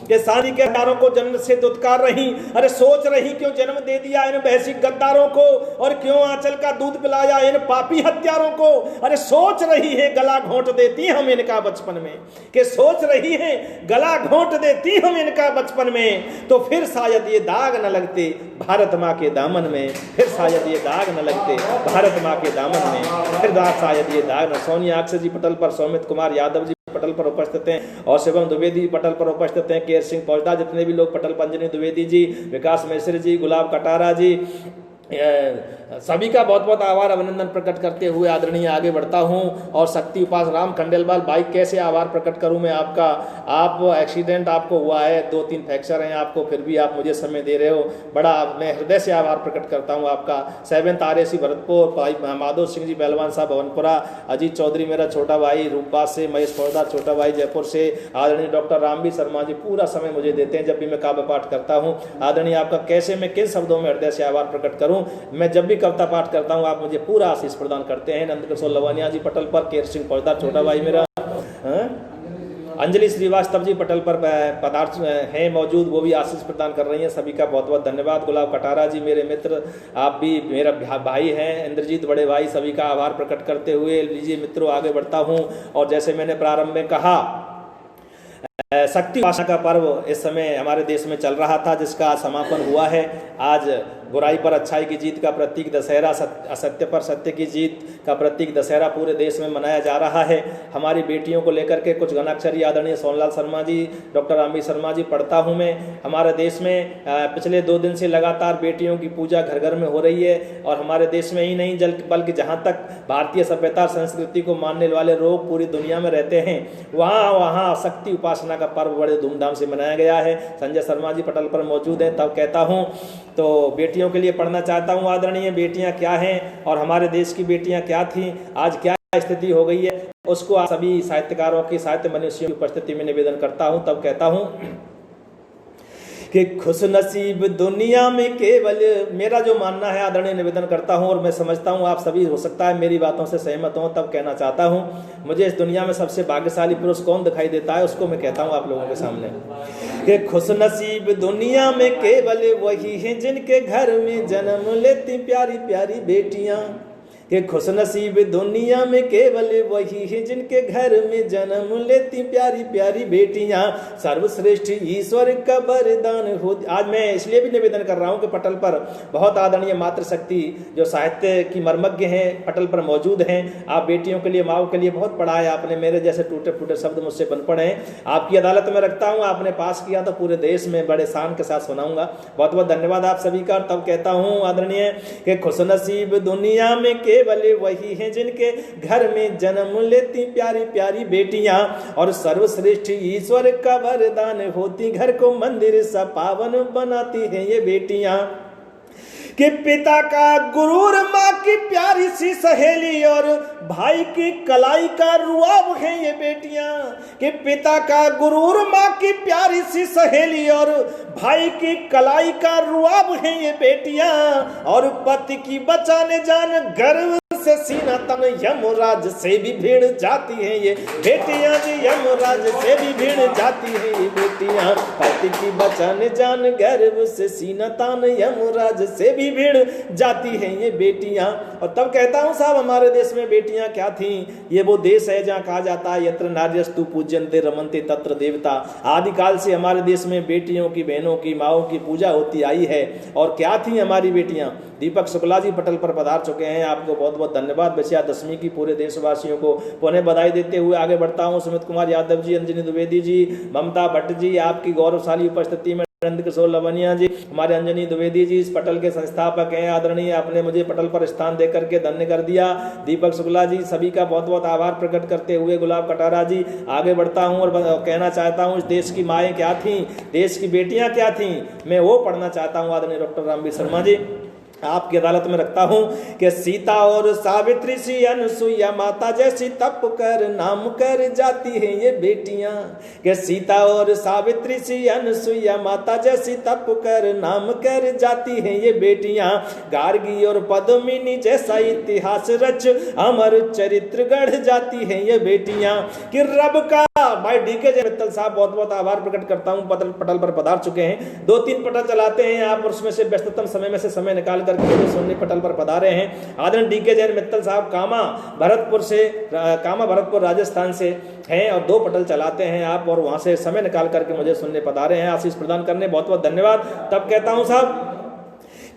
कि शादी के हत्यारों को जन्म से दुत्कार रही, अरे सोच रही क्यों जन्म दे दिया इन बहसी गद्दारों को, और क्यों आंचल का दूध पिलाया इन पापी हत्यारों को। अरे सोच रही है गला घोंट देती हम इनका बचपन में, कि सोच रही है गला घोंट देती हम इनका बचपन में, तो फिर शायद ये दाग न लगते भारत माँ के दामन में, फिर शायद ये दाग न लगते भारत माँ के दामन में, फिर शायद ये दाग न। सोनिया अक्षय जी पटल पर, सौमित कुमार यादव जी पटल पर उपस्थित हैं, और शिवम द्विवेदी पटल पर उपस्थित हैं, केर सिंह फौजदार, जितने भी लोग पटल, पंजनी द्विवेदी जी, विकास मिश्र जी, गुलाब कटारा जी, सभी का बहुत बहुत आभार अभिनंदन प्रकट करते हुए आदरणीय आगे बढ़ता हूं। और शक्ति उपास राम खंडेलवाल भाई, कैसे आभार प्रकट करूं मैं आपका, आप एक्सीडेंट आपको हुआ है, 2-3 फ्रैक्चर हैं आपको, फिर भी आप मुझे समय दे रहे हो, बड़ा मैं हृदय से आभार प्रकट करता हूं आपका। 7 RAC भरतपुर, भाई माधव सिंह जी पहलवान साहब भवनपुरा, अजीत चौधरी मेरा छोटा भाई रूपबाग से, महेश फौजदार छोटा भाई जयपुर से, आदरणीय डॉक्टर रामवीर शर्मा जी पूरा समय मुझे देते हैं जब भी मैं काव्य पाठ करता हूँ। आदरणीय आपका कैसे मैं किन शब्दों में हृदय से आभार प्रकट करूँ, मैं जब भी कविता पाठ करता हूं आप मुझे पूरा आशीष प्रदान करते हैं। नंदकिशोर लवानिया जी पटल पर, केर सिंह फौजदार छोटा भाई मेरा, अंजलि श्रीवास्तव जी पटल पर पदार्थ हैं मौजूद, वो भी आशीष प्रदान कर रही हैं। सभी का बहुत बहुत धन्यवाद। गुलाब कटारा जी मेरे मित्र, आप भी मेरा भाई हैं। इंद्रजीत बड़े भाई, सभी का आभार प्रकट करते हुए लीजिए मित्रों आगे बढ़ता हूँ। और जैसे मैंने प्रारंभ में कहा, शक्ति उपासना का पर्व इस समय हमारे देश में चल रहा था, जिसका समापन हुआ है। आज बुराई पर अच्छाई की जीत का प्रतीक दशहरा, असत्य पर सत्य की जीत का प्रतीक दशहरा पूरे देश में मनाया जा रहा है। हमारी बेटियों को लेकर के कुछ गणाक्षरी आदरणीय सोनलाल शर्मा जी, डॉक्टर रामवी शर्मा जी पढ़ता हूँ मैं। हमारे देश में पिछले 2 दिन से लगातार बेटियों की पूजा घर घर में हो रही है। और हमारे देश में ही नहीं बल्कि जहाँ तक भारतीय सभ्यता संस्कृति को मानने वाले लोग पूरी दुनिया में रहते हैं, वहाँ शक्ति उपासना का पर्व बड़े धूमधाम से मनाया गया है। संजय शर्मा जी पटल पर मौजूद हैं, तब कहता हूँ तो बेटियों के लिए पढ़ना चाहता हूँ। आदरणीय बेटियां क्या हैं और हमारे देश की बेटियां क्या थीं, आज क्या स्थिति हो गई है, उसको आप सभी साहित्यकारों की, साहित्य मनुष्यों की उपस्थिति में निवेदन करता हूँ। तब कहता हूँ कि खुश नसीब दुनिया में केवल, मेरा जो मानना है आदरणीय निवेदन करता हूं, और मैं समझता हूं आप सभी हो सकता है मेरी बातों से सहमत हो। तब कहना चाहता हूं, मुझे इस दुनिया में सबसे भाग्यशाली पुरुष कौन दिखाई देता है, उसको मैं कहता हूं आप लोगों के सामने कि खुश नसीब दुनिया में केवल वही हैं जिनके घर में जन्म लेती प्यारी प्यारी बेटियां। कि खुश नसीब दुनिया में केवल वही है जिनके घर में जन्म लेती प्यारी प्यारी बेटियां। सर्वश्रेष्ठ ईश्वर का वरदान हो। आज मैं इसलिए भी निवेदन कर रहा हूं कि पटल पर बहुत आदरणीय मातृशक्ति जो साहित्य की मर्मज्ञ हैं पटल पर मौजूद हैं। आप बेटियों के लिए, माओ के लिए बहुत पढ़ा है आपने, मेरे जैसे टूटे फूटे शब्द मुझसे बन पड़े हैं। आपकी अदालत में रखता हूँ, आपने पास किया तो पूरे देश में बड़े शान के साथ सुनाऊंगा। बहुत बहुत धन्यवाद आप सभी का। तब कहता हूँ आदरणीय कि खुश नसीब दुनिया में केवल वही हैं जिनके घर में जन्म लेती प्यारी प्यारी बेटियां। और सर्वश्रेष्ठ ईश्वर का वरदान होती घर को मंदिर सा पावन बनाती हैं ये बेटियां। कि पिता का गुरूर, माँ की प्यारी सी सहेली और भाई की कलाई का रुआब है ये बेटियां। कि पिता का गुरूर, माँ की प्यारी सी सहेली और भाई की कलाई का रुआब है ये बेटियां। और पति की बचाने जान गर्व से सीना तन यमराज से भी भिड़ जाती हैं ये बेटियां जी, यमराज से भी भिड़ जाती हैं ये बेटियां। पति की बचाने जान गर्व से सीना तन यमराज से भी भिड़ जाती हैं ये बेटियां। और तब कहता हूं साहब हमारे देश में बेटियां क्या थीं। ये वो देश है जहां कहा जाता है यत्र नार्यस्तु पूज्यन्ते रमन्ते तत्र देवता। आदिकाल से हमारे देश में बेटियों की, बहनों की, माओं की पूजा होती आई है। और क्या थी हमारी बेटियां। दीपक शुक्ला जी पटल पर पधार चुके हैं, आपको बहुत बहुत धन्यवाद। विजयादशमी की पूरे देशवासियों को पुनः बधाई देते हुए आगे बढ़ता हूं। सुमित कुमार यादव जी, अंजनी द्विवेदी जी, ममता भट्ट जी, आपकी गौरवशाली उपस्थिति में नंद किशोर लवनिया जी, हमारे अंजनी द्विवेदी जी इस पटल के संस्थापक हैं। आदरणीय, आपने मुझे पटल पर स्थान देकर के धन्य कर दिया। दीपक शुक्ला जी, सभी का बहुत बहुत आभार प्रकट करते हुए गुलाब कटारा जी आगे बढ़ता हूं और कहना चाहता हूं इस देश की माएँ क्या थीं, देश की बेटियां क्या थीं, मैं वो पढ़ना चाहता हूं। आदरणीय डॉक्टर रामवी शर्मा जी आपकी अदालत में रखता हूं कि सीता और सावित्री सी अनुसुईया माता जैसी तप कर नाम कर जाती हैं ये बेटियां। कि सीता और सावित्री सी अनुसुईया माता जैसी तप कर नाम कर जाती हैं ये बेटियां। गार्गी और पद्मिनी जैसा इतिहास रच अमर चरित्र गढ़ जाती हैं ये बेटियां। कि रब का, भाई डीके जे मित्तल साहब बहुत बहुत आभार प्रकट करता हूं, पटल पर पधार चुके हैं। 2-3 पटल चलाते हैं आप, और उसमें से व्यस्ततम समय में से समय निकाल सुनने पटल पर पधारे हैं। आदरणीय डीके जैन मित्तल साहब कामा भरतपुर राजस्थान से हैं और 2 पटल चलाते हैं आप, और वहां से समय निकाल करके मुझे सुनने पधारे हैं, आशीष प्रदान करने बहुत बहुत धन्यवाद। तब कहता हूं साहब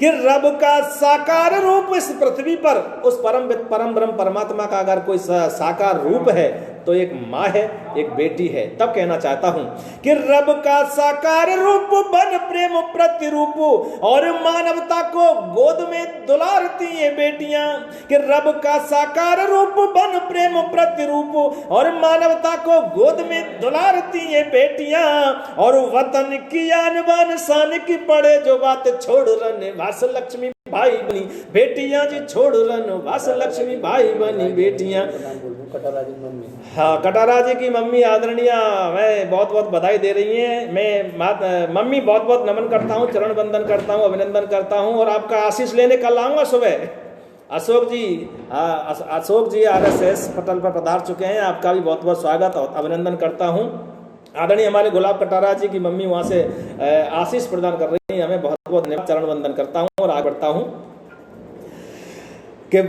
कि रब का साकार रूप इस पृथ्वी पर, उस परम ब्रह्म परमात्मा का अगर कोई साकार रूप है तो एक माँ है, एक बेटी है। तब कहना चाहता हूं कि रब का साकार रूप बन प्रेम प्रतिरूप और मानवता को गोद में दुलारती ये बेटियां। कि रब का साकार रूप बन प्रेम प्रतिरूप और मानवता को गोद में दुलारती ये बेटियां। और वतन की आन बान शान की पड़े जो बात छोड़ रने वास लक्ष्मी भाई बनी बेटियां जी, छोड़ रन वास लक्ष्मी भाई बनी बेटियां। हाँ, कटारा जी की मम्मी आदरणीय मैं बहुत बहुत बधाई दे रही हैं। मैं मम्मी बहुत बहुत नमन करता हूँ, चरण बंदन करता हूँ, अभिनंदन करता हूँ, और आपका आशीष लेने कल आऊंगा सुबह। अशोक जी RSS पटल पर पधार चुके हैं, आपका भी बहुत बहुत स्वागत और अभिनंदन करता हूँ। आदरणीय हमारे गुलाब कटारा जी की मम्मी वहाँ से आशीष प्रदान कर रही है, हमें बहुत बहुत धन्यवाद, चरण वंदन करता हूँ और आगे बढ़ता हूँ। के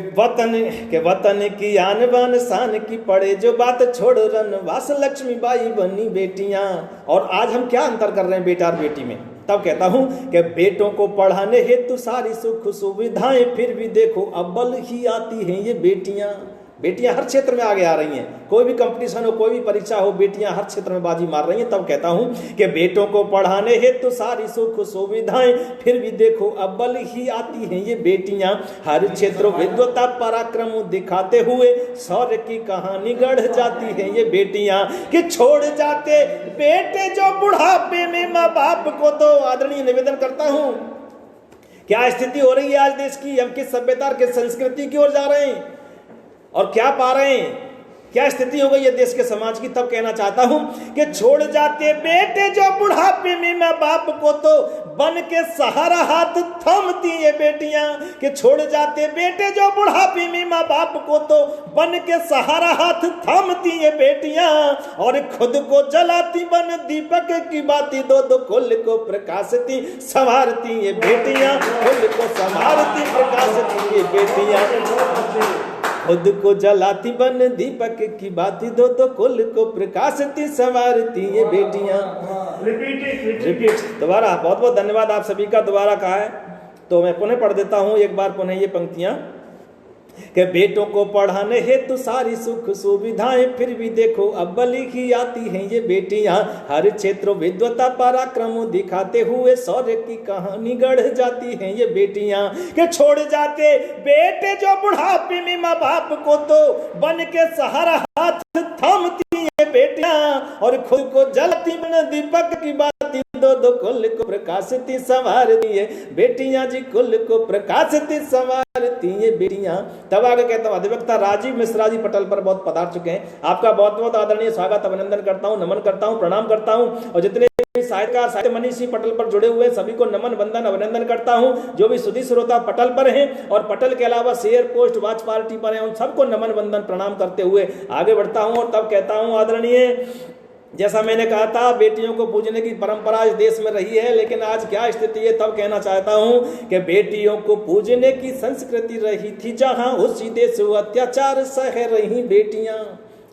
वतन की आन बान शान की पड़े जो बात छोड़ रन वास लक्ष्मीबाई बनी बेटियां। और आज हम क्या अंतर कर रहे हैं बेटा और बेटी में, तब कहता हूं कि बेटों को पढ़ाने हेतु सारी सुख सुविधाएं, फिर भी देखो अव्वल ही आती हैं ये बेटियां। बेटियां हर क्षेत्र में आगे आ रही हैं, कोई भी कंपटीशन हो, कोई भी परीक्षा हो, बेटियां हर क्षेत्र में बाजी मार रही हैं। तब कहता हूं कि बेटों को पढ़ाने हेतु सारी सुख सुविधाएं, फिर भी देखो अव्वल ही आती हैं ये बेटियां। हर क्षेत्र विद्वता पराक्रम दिखाते हुए शौर्य की कहानी गढ़ जाती है ये बेटियां। कि छोड़ जाते बेटे जो बुढ़ापे में माँ बाप को, तो आदरणीय निवेदन करता हूं, क्या स्थिति हो रही है आज देश की, हम किस सभ्यता किस संस्कृति की ओर जा रहे हैं और क्या पा रहे हैं, क्या स्थिति हो गई है देश के समाज की। तब कहना चाहता हूं कि छोड़ जाते बेटे जो बुढ़ापे में माँ बाप को, तो बन के सहारा हाथ थामती ये बेटियां। कि छोड़ जाते बेटे जो बुढ़ापे में माँ बाप को, तो बन के सहारा हाथ थामती ये बेटियां। और खुद को जलाती बन दीपक की बाती, दो दो कुल को प्रकाशती संवारती ये बेटियां। कुल को संवारती प्रकाशती ये बेटियां। खुद को जलाती बन दीपक की बाती, दो तो कुल को प्रकाशती संवारती ये बेटियां। रिपीट दोबारा, बहुत बहुत धन्यवाद आप सभी का, दोबारा कहा है तो मैं पुनः पढ़ देता हूं एक बार पुनः ये पंक्तियां। कि बेटों को पढ़ाने हेतु सारी सुख सुविधाएं, फिर भी देखो अव्वल ही आती हैं ये बेटियां। हर क्षेत्र विद्वता पराक्रम दिखाते हुए शौर्य की कहानी गढ़ जाती हैं ये बेटियां। कि छोड़ जाते बेटे जो बुढ़ापे में माँ बाप को, तो बन के सहारा हाथ थामती ये बेटियां। और खुद को जलती बन दीपक की बाती, दो दो कुल को प्रकाशती संवारती है बेटियां जी। कुल को प्रकाशती संवारती ये बेटियां। तब आगे कहता हूं, अधिवक्ता राजीव मिश्रा जी पटल पर बहुत पधार चुके हैं, आपका बहुत बहुत आदरणीय स्वागत अभिनंदन करता हूं, नमन करता हूं, प्रणाम करता हूं। और जितने साहित्यकार साहित्य मनीषी पटल पर जुड़े हुए सभी को नमन वंदन अभिनंदन करता हूं। जो भी सुधी श्रोता पटल पर हैं और पटल के अलावा शेयर पोस्ट वॉच पार्टी पर हैं, उन सबको नमन वंदन प्रणाम करते हुए आगे बढ़ता हूं। और तब कहता हूं, आदरणीय, जैसा मैंने कहा था बेटियों को पूजने की परंपरा इस देश में रही है, लेकिन आज क्या स्थिति है, तब कहना चाहता हूं कि बेटियों को पूजने की संस्कृति रही थी जहां, उसी देश अत्याचार सह रही बेटियां।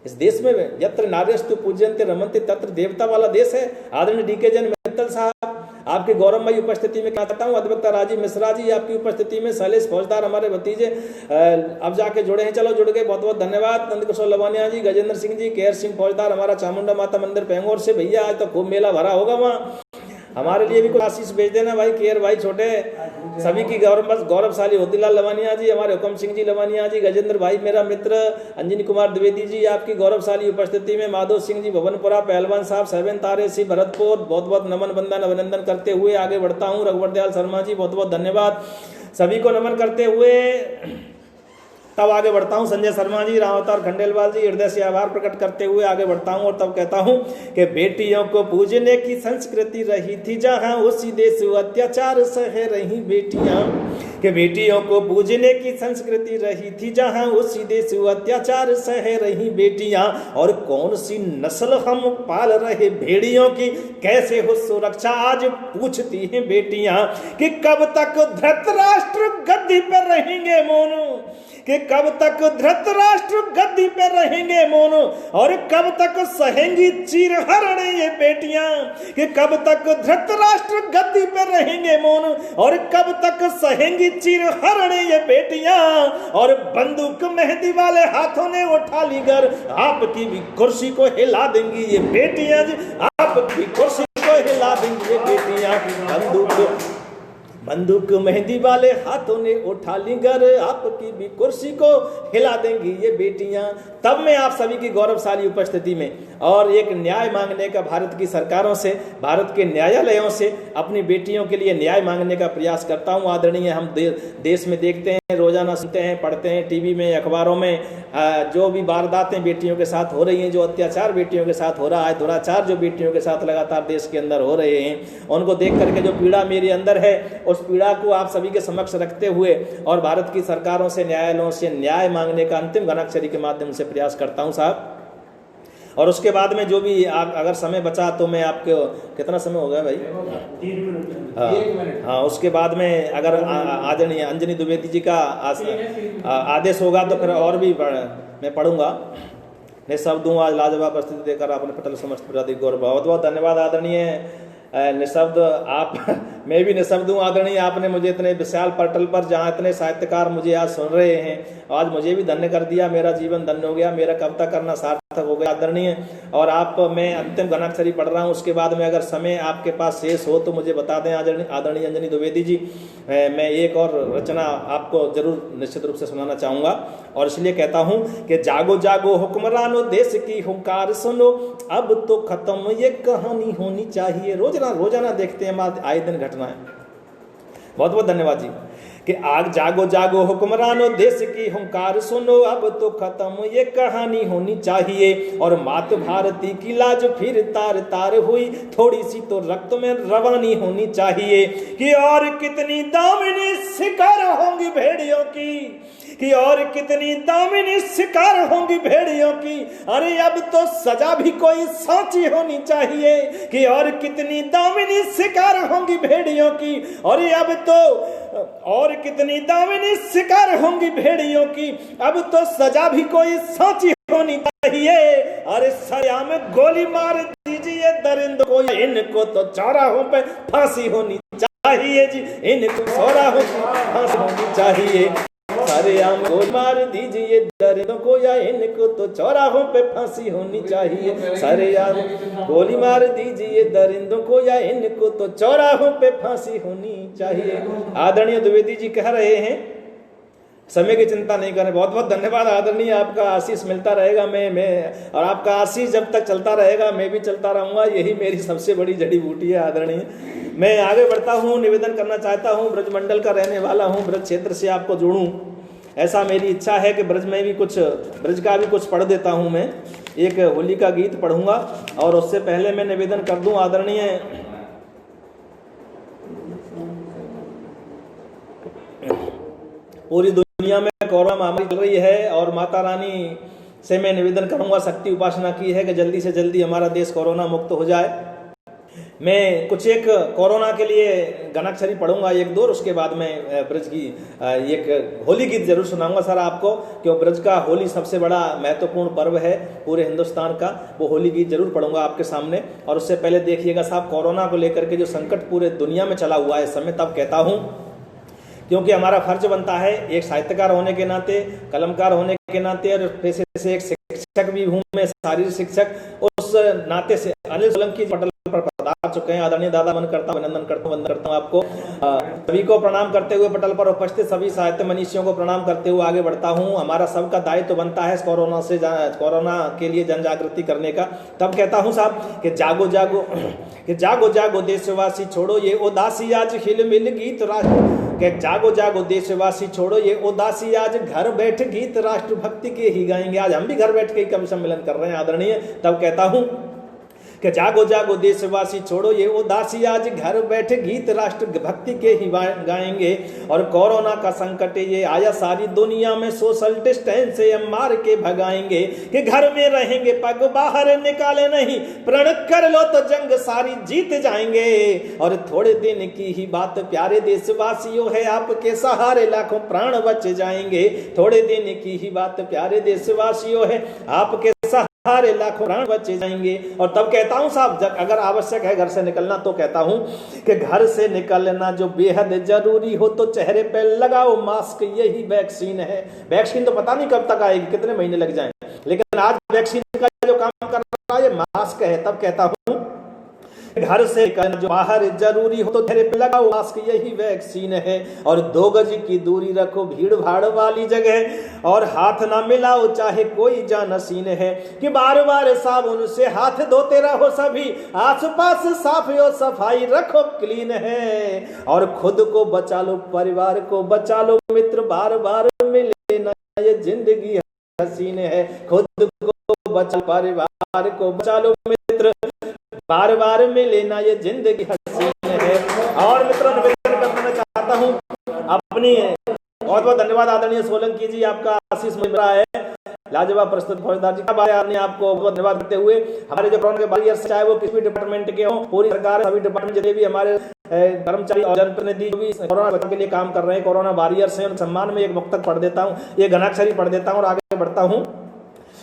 इस देश में यत्र नार्यस्तु पूज्यन्ते रमन्ते तत्र देवता वाला देश है। आदरणीय डीके जैन मित्तल साहब, आपकी गौरवमयी उपस्थिति में कहता हूँ, अधिवक्ता राजीव मिश्रा जी आपकी उपस्थिति में, शैलेश फौजदार हमारे भतीजे अब जाके जुड़े हैं, चलो जुड़ गए, बहुत बहुत धन्यवाद। नंदकिशोर लवानिया जी, गजेंद्र सिंह जी, केयर सिंह फौजदार हमारा चामुंडा माता मंदिर पेंगोर से, भैया आज तो खूब मेला भरा होगा वहाँ, हमारे लिए भी कुछ आशीष भेज देना भाई। केयर भाई छोटे सभी की गौरवशाली होतीलाल लवानिया जी, हमारे हुकम सिंह जी लवानिया जी, गजेंद्र भाई मेरा मित्र, अंजनी कुमार द्विवेदी जी आपकी गौरवशाली उपस्थिति में, माधव सिंह जी भवनपुरा, पहलवान साहब, 7 तारे सी भरतपुर, बहुत बहुत नमन वंदन अभिनंदन करते हुए आगे बढ़ता हूँ। रघुवर दयाल शर्मा जी बहुत बहुत धन्यवाद, सभी को नमन करते हुए तब आगे बढ़ता हूं। संजय शर्मा जी, राम अवतार खंडेलवाल जी, हृदय से आभार प्रकट करते हुए आगे बढ़ता हूं। और तब कहता हूं कि बेटियों को पूजने की संस्कृति रही थी जहां, उसी देश अत्याचार सह रही बेटियां। कि बेटियों को पूजने की संस्कृति रही थी जहां, उसी देश अत्याचार सह रही बेटियां। और कौन सी नस्ल हम पाल रहे भेड़ियों की, कैसे हो सुरक्षा आज पूछती हैं बेटियां। कि कब तक धृतराष्ट्र गद्दी पर रहेंगे मोनू, कि कब तक धृतराष्ट्र गद्दी पर रहेंगे मोनो, और कब तक सहेंगी चीरहरण ये बेटियां। कि कब तक धृतराष्ट्र गद्दी पर रहेंगे मोनो, और कब तक सहेंगी चीरहरण ये बेटियां। और बंदूक मेहंदी वाले हाथों ने उठा ली घर, आपकी भी कुर्सी को हिला देंगी ये बेटियां, आपकी कुर्सी को हिला देंगी ये बेटियां। बंदूक मेहंदी वाले हाथों ने उठा ली घर, आपकी भी कुर्सी को हिला देंगी ये बेटियां। तब मैं आप सभी की गौरवशाली उपस्थिति में और एक न्याय मांगने का भारत की सरकारों से, भारत के न्यायालयों से अपनी बेटियों के लिए न्याय मांगने का प्रयास करता हूं। आदरणीय, हम देश में देखते हैं, रोजाना सुनते हैं, पढ़ते हैं, टीवी में, अखबारों में, जो भी वारदातें बेटियों के साथ हो रही हैं, जो अत्याचार बेटियों के साथ हो रहा है, दुराचार जो बेटियों के साथ लगातार देश के अंदर हो रहे हैं, उनको देख करके जो पीड़ा मेरे अंदर है, उस पीड़ा को आप सभी के समक्ष रखते हुए और भारत की सरकारों से, न्यायालयों से न्याय मांगने का अंतिम घनाक्षरी के माध्यम से प्रयास करता हूं साहब। और उसके बाद में जो भी अगर समय बचा तो मैं आपको, कितना समय हो गया भाई? 3 मिनट, हाँ 1 मिनट। हाँ, उसके बाद में अगर आदरणीय अंजनी द्विवेदी जी का आदेश होगा तो फिर और भी मैं पढ़ूंगा। निःशब्द हूँ आज लाजवाब परिस्थिति देकर आपने पटल समस्त प्रजाति गौरव। बहुत बहुत धन्यवाद आदरणीय निःशब्द आप मैं भी निःशब्द हूँ आदरणीय, आपने मुझे इतने विशाल पटल पर जहाँ इतने साहित्यकार मुझे आज सुन रहे हैं, आज मुझे भी धन्य कर दिया, मेरा जीवन धन्य हो गया, मेरा कविता करना सार्थक हो गया आदरणीय। और आप, मैं अंतिम घनाक्षरी पढ़ रहा हूँ, उसके बाद में अगर समय आपके पास शेष हो तो मुझे बता दें आदरणीय अंजनी द्विवेदी जी। मैं एक और रचना आपको जरूर निश्चित रूप से सुनाना चाहूँगा, और इसलिए कहता हूँ कि जागो जागो हुक्मरानो, देश की हुंकार सुनो, अब तो खत्म ये कहानी होनी चाहिए। रोजाना देखते हैं आए दिन घटनाएं। बहुत बहुत धन्यवाद जी। कि आग जागो जागो हुक्मरानो, देश की हुंकार सुनो, अब तो खत्म ये कहानी होनी चाहिए। और मात भारती की लाज फिर तार तार हुई, थोड़ी सी तो रक्त में रवानी होनी चाहिए। कि और कितनी दामिनी शिकार होंगी भेड़ियों कि और कितनी दामिनी शिकार होंगी भेड़ियों की, अरे अब तो सजा भी कोई सांची होनी चाहिए। कि और कितनी दामिनी शिकार होंगी भेड़ियों की, अरे अब तो और कितनी दामिनी शिकार होंगी भेड़ियों की, अब तो सजा भी कोई सांची होनी चाहिए। अरे सया में गोली मार दीजिए दरिंद को, इनको तो चौराहों पे फांसी होनी चाहिए जी, इनको चौराहों पे फांसी होनी चाहिए। सारे आम गोली मार दीजिए दरिंदों को, या इनको तो चौराहों पे फांसी होनी चाहिए। सारे आम गोली मार दीजिए दरिंदों को, या इनको तो चौराहों पे फांसी होनी चाहिए। आदरणीय द्विवेदी जी कह रहे हैं, समय की चिंता नहीं करें। बहुत बहुत धन्यवाद आदरणीय, आपका आशीष मिलता रहेगा। मैं और आपका आशीष जब तक चलता रहेगा मैं भी चलता रहूंगा, यही मेरी सबसे बड़ी जड़ी बूटी है आदरणीय। मैं आगे बढ़ता हूँ, निवेदन करना चाहता हूँ, ब्रजमंडल का रहने वाला हूँ, ब्रज क्षेत्र से आपको जोड़ूं, ऐसा मेरी इच्छा है कि ब्रज में भी कुछ, ब्रज का भी कुछ पढ़ देता हूँ। मैं एक होली का गीत पढ़ूंगा, और उससे पहले मैं निवेदन कर दूं आदरणीय, पूरी दुनिया में कोरोना महामारी चल रही है, और माता रानी से मैं निवेदन करूंगा, शक्ति उपासना की है कि जल्दी से जल्दी हमारा देश कोरोना मुक्त हो जाए। मैं कुछ एक कोरोना के लिए घनाक्षरी पढ़ूंगा, एक दो, उसके बाद में ब्रज की एक होली गीत जरूर सुनाऊंगा सर आपको, क्यों ब्रज का होली सबसे बड़ा महत्वपूर्ण पर्व है पूरे हिंदुस्तान का। वो होली गीत जरूर पढ़ूंगा आपके सामने। और उससे पहले देखिएगा साहब, कोरोना को लेकर के जो संकट पूरे दुनिया में चला हुआ है इस समय, तब कहता हूँ, क्योंकि हमारा फर्ज बनता है एक साहित्यकार होने के नाते, कलमकार होने के नाते, और पेशे से एक शिक्षक भी हूँ मैं, शारीरिक शिक्षक, उस नाते से अनिल सोलंकी पटल पर पधार चुके हैं। आदरणीय दादा, मन करता हूं, अभिनंदन करता हूं, वंदन करता हूं आपको। सभी को प्रणाम करते हुए, पटल पर उपस्थित सभी साहित्य मनीषियों को प्रणाम करते हुए आगे बढ़ता हूं। हमारा सबका दायित्व बनता है कोरोना के लिए जन जागृति करने का। तब कहता हूं साहब कि जागो जागो, कि जागो जागो देशवासी, छोड़ो ये उदासी, आज हिल मिल गीत राष्ट्र, जागो जागो देशवासी, छोड़ो ये उदासी, आज घर बैठ गीत राष्ट्र भक्ति के ही गाएंगे। आज हम भी घर बैठ के कवि सम्मेलन कर रहे हैं आदरणीय। तब कहता हूं कि जागो जागो देशवासी, छोड़ो ये उदासी, आज घर बैठे गीत राष्ट्र भक्ति के ही गाएंगे। और कोरोना का संकट ये आया सारी दुनिया में, सोशल डिस्टेंस से हम मार के भगाएंगे। कि घर में रहेंगे पग बाहर निकाले नहीं, प्रण कर लो तो जंग सारी जीत जाएंगे। और थोड़े दिन की ही बात प्यारे देशवासियों है, आपके सहारे लाखों प्राण बच जाएंगे। थोड़े दिन की ही बात प्यारे देशवासियों है, आपके सहारे लाखों प्राण बचे जाएंगे। और तब कहता हूं साहब, अगर आवश्यक है घर से निकलना तो कहता हूं कि घर से निकलना जो बेहद जरूरी हो तो चेहरे पे लगाओ मास्क, यही वैक्सीन है। वैक्सीन तो पता नहीं कब तक आएगी, कितने महीने लग जाएं, लेकिन आज वैक्सीन का जो काम कर रहा है ये मास्क है। तब कहता हूं घर से निकलना जो बाहर जरूरी हो तो चेहरे पे लगाओ मास्क, यही वैक्सीन है। और 2 गज की दूरी रखो भीड़ भाड़ वाली जगह, और हाथ ना मिलाओ चाहे कोई जानशीन है। कि बार बार साबुन से हाथ धोते रहो सभी, आस पास साफ हो सफाई रखो क्लीन है। और खुद को बचा लो, परिवार को बचा लो मित्र, बार बार मिले ना ये जिंदगी हसीन है। खुद को बचा, परिवार को बचा लो मित्र, बार बार मिले ना ये जिंदगी हसीन है। और मित्रों, निवेदन करना चाहता हूं अपनी, बहुत बहुत धन्यवाद आदरणीय सोलंकी जी, आपका आशीष मिल रहा है। लाजवाब प्रस्तुति फौजदार जी, आपने आपको बहुत धन्यवाद करते हुए हमारे जो कोरोना के वॉरियर्स, चाहे वो किसी भी डिपार्टमेंट के हों, पूरी सरकार सभी डिपार्टमेंट जितने भी हमारे कर्मचारी और जनप्रतिनिधि जो भी कोरोना बचाव के लिए काम कर रहे हैं, कोरोना वॉरियर्स हैं, उन सम्मान में एक मुक्तक पढ़ देता हूँ, ये घनाक्षरी पढ़ देता हूँ और आगे बढ़ता हूँ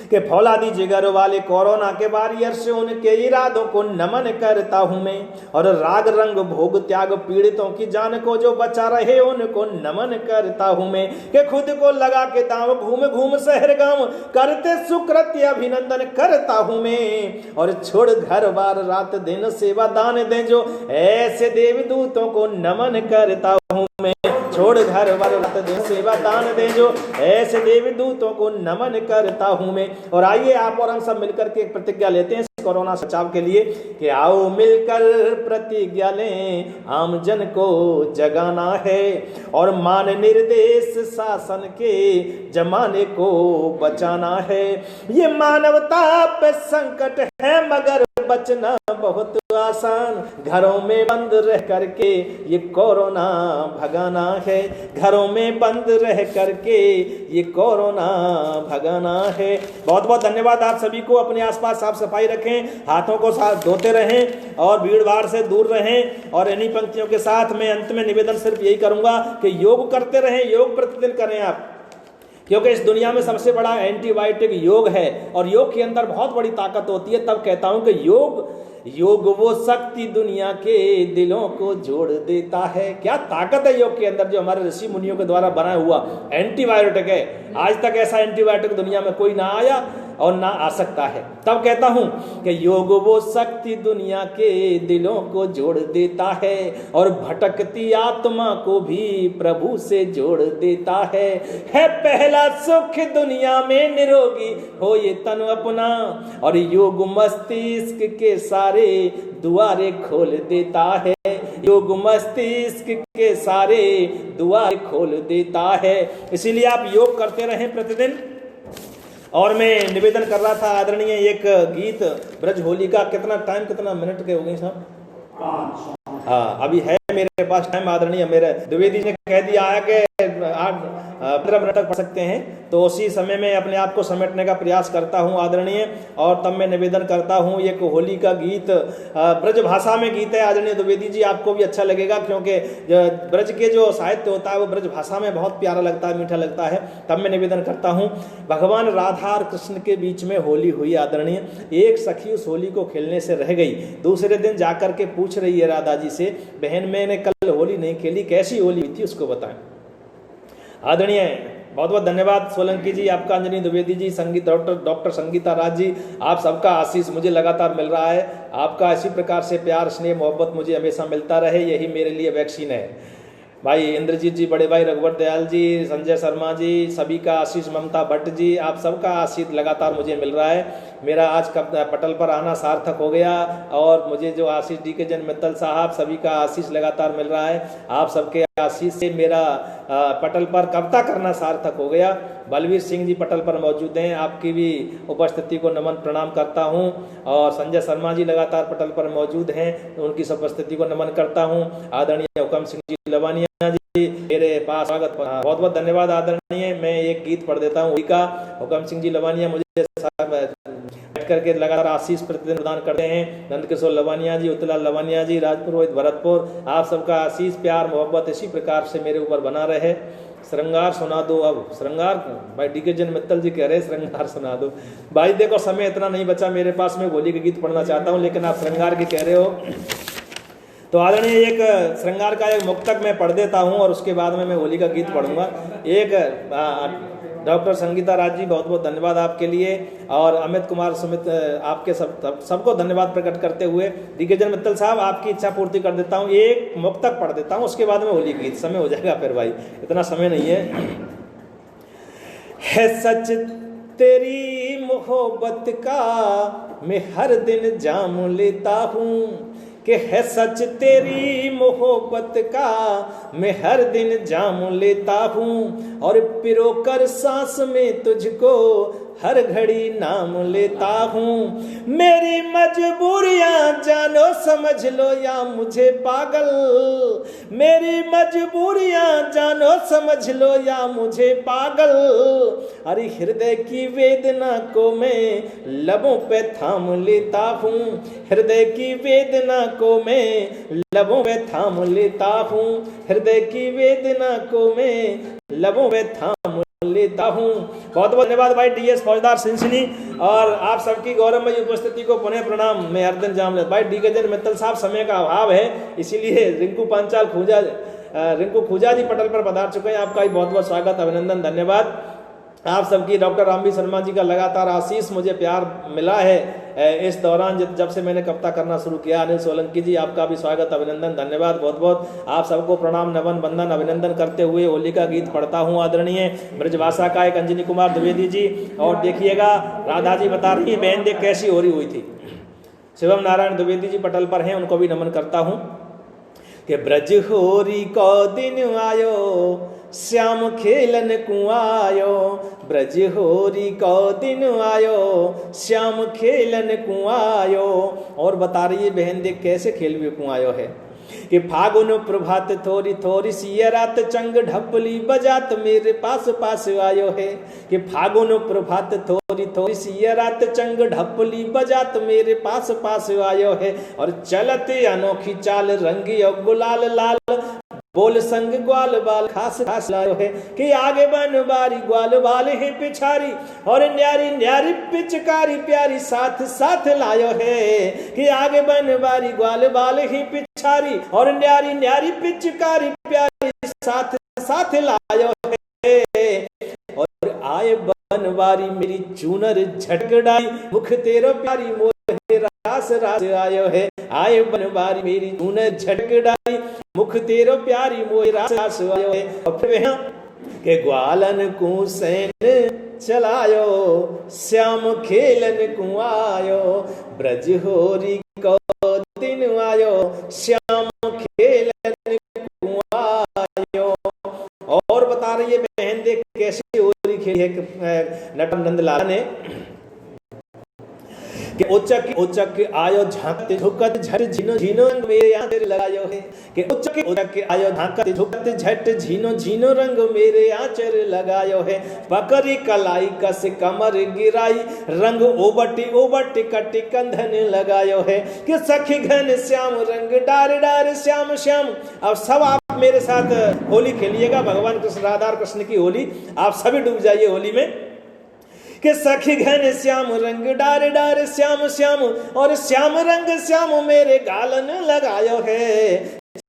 कि फौलादी जिगर वाले कोरोना के वॉरियर्स से उनके इरादों को नमन करता हूं मैं, और राग रंग भोग त्याग पीड़ितों की जान को जो बचा रहे उनको नमन करता हूं मैं, कि खुद को लगा के दांव घूम घूम शहर गांव करते सुकृत्य अभिनंदन करता हूं मैं, और छोड़ घर बार रात दिन सेवा दान दे जो ऐसे देवदूतों को नमन करता हूं मैं, छोड़ घर वर रत दिन सेवा दान दे जो ऐसे देवदूतों को नमन करता हूं मैं। और आइए आप और हम सब मिलकर के एक प्रतिज्ञा लेते हैं कोरोना से बचाव के लिए कि आओ मिलकर प्रतिज्ञा लें, आम जन को जगाना है और मान निर्देश शासन के जमाने को बचाना है। ये मानवता पे संकट है मगर बचना बहुत आसान, घरों में बंद रह करके ये कोरोना भगाना है, घरों में बंद रह करके ये कोरोना भगाना है। बहुत बहुत धन्यवाद आप सभी को। अपने आसपास साफ सफाई रखें, हाथों को साफ धोते रहें और भीड़ भाड़ से दूर रहें। और इन्हीं पंक्तियों के साथ मैं अंत में निवेदन सिर्फ यही करूंगा कि योग करते रहें, योग प्रतिदिन करें आप, क्योंकि इस दुनिया में सबसे बड़ा एंटीबायोटिक योग है और योग के अंदर बहुत बड़ी ताकत होती है। तब कहता हूं कि योग वो शक्ति दुनिया के दिलों को जोड़ देता है। क्या ताकत है योग के अंदर, जो हमारे ऋषि मुनियों के द्वारा बना हुआ एंटीबायोटिक है। आज तक ऐसा एंटीबायोटिक दुनिया में कोई ना आया और ना आ सकता है। तब कहता हूं कि योग वो शक्ति दुनिया के दिलों को जोड़ देता है और भटकती आत्मा को भी प्रभु से जोड़ देता है पहला सुख दुनिया में निरोगी हो ये तन अपना, और योग मस्तिष्क के सारे दुआरे खोल देता है, योग मस्तिष्क के सारे दुआरे खोल देता है। इसीलिए आप योग करते रहें प्रतिदिन। और मैं निवेदन कर रहा था आदरणीय एक गीत ब्रज होली का, कितना टाइम कितना मिनट के हो गए साहब? 5। हाँ अभी है मेरे पास टाइम। आदरणीय मेरे द्विवेदी ने कह दिया है कि 8-15 मिनट तक पढ़ सकते हैं, तो उसी समय में अपने आप को समेटने का प्रयास करता हूं आदरणीय। और तब मैं निवेदन करता हूं एक होली का गीत ब्रज भाषा में गीत है आदरणीय द्विवेदी जी, आपको भी अच्छा लगेगा क्योंकि ब्रज के जो साहित्य होता है वो ब्रज भाषा में बहुत प्यारा लगता है, मीठा लगता है। तब मैं निवेदन करता हूं, भगवान राधा और कृष्ण के बीच में होली हुई आदरणीय। एक सखी उस होली को खेलने से रह गई, दूसरे दिन जाकर के पूछ रही है राधा जी से, बहन मैंने कल होली नहीं खेली, कैसी होली हुई थी उसको बताएं। आदरणीय बहुत बहुत धन्यवाद सोलंकी जी, आपका, अंजनी द्विवेदी जी, संगीत डॉक्टर संगीता राज जी, आप सबका आशीष मुझे लगातार मिल रहा है। आपका इसी प्रकार से प्यार स्नेह मोहब्बत मुझे हमेशा मिलता रहे, यही मेरे लिए वैक्सीन है। भाई इंद्रजीत जी, बड़े भाई रघुवर दयाल जी, संजय शर्मा जी, सभी का आशीष, ममता भट्ट जी, आप सबका आशीष लगातार मुझे मिल रहा है। मेरा आज पटल पर आना सार्थक हो गया और मुझे जो आशीष डी के जन मित्तल साहब, सभी का आशीष लगातार मिल रहा है। आप सबके आशीष से मेरा पटल पर कविता करना सार्थक हो गया। बलवीर सिंह जी पटल पर मौजूद हैं, आपकी भी उपस्थिति को नमन प्रणाम करता हूं। और संजय शर्मा जी लगातार पटल पर मौजूद हैं, उनकी उपस्थिति को नमन करता हूं। आदरणीय हुकम सिंह जी लवानिया जी मेरे पास स्वागत, बहुत बहुत धन्यवाद आदरणीय। मैं एक गीत पढ़ देता हूँ का, हुकम सिंह जी लवानिया मुझे बैठ करके लगातार आशीष प्रतिदिन प्रदान करते हैं। नंदकिशोर लवानिया जी, उत्तलाल लवानिया जी, राजपुरोहित भरतपुर, आप सबका आशीष प्यार मोहब्बत इसी प्रकार से मेरे ऊपर बना रहे। श्रृंगार सुना दो अब, श्रृंगार भाई डी के जन मित्तल जी कह रहे श्रृंगार सुना दो। भाई देखो समय इतना नहीं बचा मेरे पास, मैं होली के गीत पढ़ना चाहता हूँ लेकिन आप श्रृंगार की कह रहे हो, तो आदरणीय एक श्रृंगार का एक मुक्तक मैं पढ़ देता हूं और उसके बाद में मैं होली का गीत पढ़ूंगा। एक डॉक्टर संगीता राज जी, बहुत बहुत धन्यवाद आपके लिए। और अमित कुमार सुमित, आपके सबको धन्यवाद प्रकट करते हुए दिग्गजन मित्तल साहब, आपकी इच्छा पूर्ति कर देता हूं। एक मुक्तक पढ़ देता हूं, उसके बाद में होली गीत, समय हो जाएगा फिर भाई, इतना समय नहीं है सच तेरी मोहब्बत का मैं हर दिन जाम लेता हूँ, कि है सच तेरी मोहब्बत का मैं हर दिन जाम लेता हूँ, और पिरो कर सांस में तुझको हर घड़ी नाम लेता हूँ। मेरी मजबूरियां जानो समझ लो या मुझे पागल, मेरी मजबूरियां जानो समझ लो या मुझे पागल। अरे हृदय की वेदना को मैं लबों पे थाम लेता हूँ, हृदय की वेदना को मैं लबों पे थाम लेता हूँ, हृदय की वेदना को मैं लबों पे थाम लेता हूँ। बहुत बहुत धन्यवाद भाई डीएस फौजदार सिंसनी और आप सबकी गौरवमयी उपस्थिति को पुनः प्रणाम। मैं अर्दन जामले भाई डीकेजन मित्तल साहब, समय का अभाव है इसीलिए रिंकू पांचाल खूजा रिंकू खूजा जी पटल पर पधार चुके हैं। आपका भी बहुत बहुत स्वागत, अभिनंदन, धन्यवाद। आप सबकी डॉक्टर रामबी शर्मा जी का लगातार आशीष मुझे प्यार मिला है इस दौरान जब से मैंने कविता करना शुरू किया। अनिल सोलंकी जी आपका भी स्वागत, अभिनंदन, धन्यवाद, बहुत बहुत आप सबको प्रणाम, नमन, वंदन, अभिनंदन करते हुए होली का गीत पढ़ता हूँ। आदरणीय ब्रजभाषा का एक अंजनी कुमार द्विवेदी जी, और देखिएगा राधा जी बता रही है बहन देख कैसी होरी हुई थी। शिवम नारायण द्विवेदी जी पटल पर हैं, उनको भी नमन करता हूँ। कि ब्रज होरी को दिन आयो श्याम खेलन कुआयो, ब्रज होरी को दिन आयो श्याम खेलन कुआयो। और बता रही है बहन देख कैसे खेल भी कुआयो है कि फागुन प्रभात थोड़ी थोड़ी सी रात चंग ढपली बजात मेरे पास पास आयो है। कि फागुन प्रभात थोड़ी थोड़ी सी रात चंग ढपली बजात मेरे पास पास आयो है। और चलते अनोखी चाल रंगी और गुलाल लाल बोल संग ग्वाल बाल खास खास लायो है। कि आगे बन बारी ग्वाल बाल है पिछारी और न्यारी न्यारी पिचकारी प्यारी साथ साथ लायो है। कि आगे बन बारी ग्वाल बाल है पिछारी और न्यारी न्यारी पिचकारी प्यारी साथ साथ लायो है। और आए बनवारी मेरी चूनर झटकड़ाई मुख तेरो प्यारी मोहे रास रास आयो है। आए बनवारी मेरी चूनर झटकड़ाई मुख तेरो प्यारी मोहे रास रास आयो है। और फिर के ग्वालन को सैन चलायो श्याम खेलन कुआयो, ब्रज होरी को दिन आयो श्याम खेलन कुआयो। और बता रही है बहन देख कैसी होरी खेली है नटन नंदलाल ने। कि उचक आयो झांकते झुकत झट झिनो झिनो रंग मेरे आंचर लगायो है। कि उचक आयो झांकते झुकत झट झिनो झिनो रंग मेरे आंचर लगायो है। पकड़ी कलाई कस कमर गिराई रंग ओबटी ओबटी कटी कंधन लगायो है। कि सखी घन श्याम रंग डार डार श्याम श्याम। अब सब आप मेरे साथ होली खेलिएगा, भगवान कृष्ण राधा कृष्ण की होली, आप सभी डूब जाइए होली में। कि सखी घन श्याम रंग डार डार श्याम श्याम और श्याम रंग श्याम मेरे गालन लगायो है।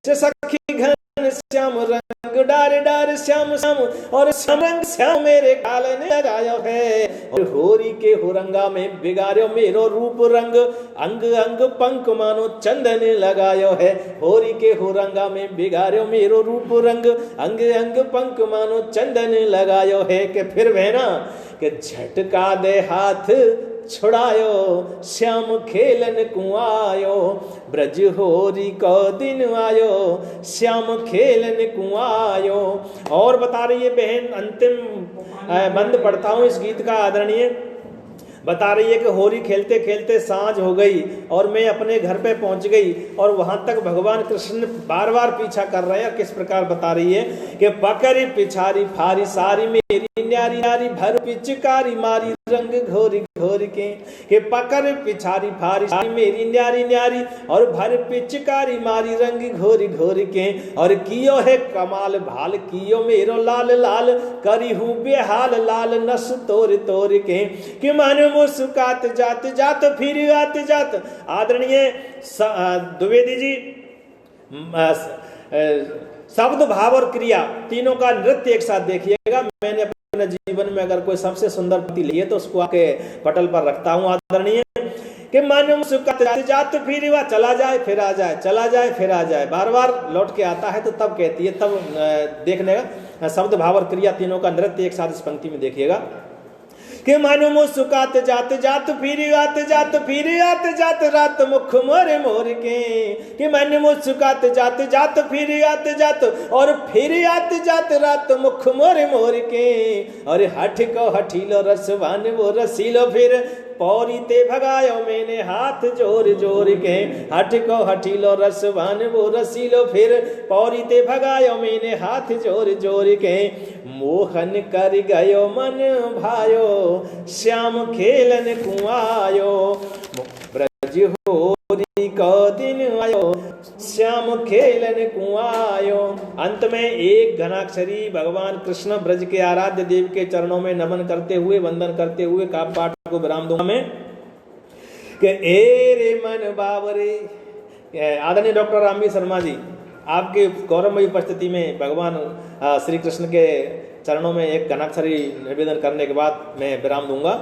सखी घन श्याम रंग डार डार श्याम श्याम और श्याम रंग श्याम मेरे गालन लगायो है। और होरी के हुरंगा में बिगाड़ो मेरो रूप रंग अंग अंग पंख मानो चंदन लगायो है। होरी के हुरंगा में बिगाड़ो मेरो रूप रंग अंग अंग पंख मानो चंदन लगायो है। कि फिर बहना कि झटका दे हाथ छुड़ायो श्याम खेलन कुआयो, ब्रज होरी को दिन आयो श्याम खेलन कुआयो। और बता रही है बहन, अंतिम बंद पढ़ता हूँ इस गीत का। आदरणीय बता रही है कि होली खेलते खेलते सांझ हो गई और मैं अपने घर पे पहुंच गई और वहां तक भगवान कृष्ण बार बार पीछा कर रहे हैं। किस प्रकार बता रही है कि पकड़ी पिछारी फारी सारी मेरी न्यारी न्यारी भर पिचकारी मारी रंग घोरी घोर के पकड़ पिछारी फारी सारी मेरी न्यारी न्यारी और भर पिचकारी मारी रंग घोरी घोर के। और कियो है कमाल भाल कियो मेरो लाल लाल करी हूँ बेहाल लाल नस तोड़ तोड़ के। कि मन मुस्कात जात जात फिर आत जात। आदरणीय द्विवेदी जी शब्द भाव और क्रिया तीनों का नृत्य एक साथ देखिएगा। मैंने अपने जीवन में अगर कोई सबसे सुंदर प्रति ली है तो उसको आपके पटल पर रखता हूं। आदरणीय कि मन मुस्कात जात जात फिर वह चला जाए फिर आ जाए, चला जाए फिर आ जाए, बार बार लौट के आता है तो तब कहती है, तब देखने का शब्द भाव और क्रिया तीनों का नृत्य एक साथ इस पंक्ति में देखिएगा। कि मन मुस्कात जात जात फिर आत जात फिर आत जात रात मुख मोर मोर के, कि मन मुस्कात जात जात फिर आत जात और फिर आत जात रात मुख मोर मोर के, और हठ को हठीलो रसवान वो रसीलो फिर पौरी ते भगायो मैंने हाथ जोर जोर के, हठ को हठीलो रसवान वो रसीलो फिर पौरी ते भगायो मैंने हाथ जोर जोर के, मोहन कर गयो मन भायो श्याम खेलन कुआयो, ब्रज होरी को दिन आयो श्याम खेलन कुआयो। अंत में एक घनाक्षरी भगवान कृष्ण ब्रज के आराध्य देव के चरणों में नमन करते हुए वंदन करते हुए काव्य पाठ को विराम दूंगा मैं कि ए रे मन बावरे। आदरणीय डॉक्टर रामवी शर्मा जी, आपके गौरवमयी उपस्थिति में भगवान श्री कृष्ण के चरणों में एक घनाक्षरी निवेदन करने के बाद मैं विराम दूंगा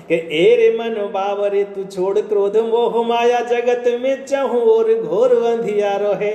कि ए रे मन बावरे तू छोड़ क्रोध मोह माया जगत में चाहूं और घोर अंधियारो है,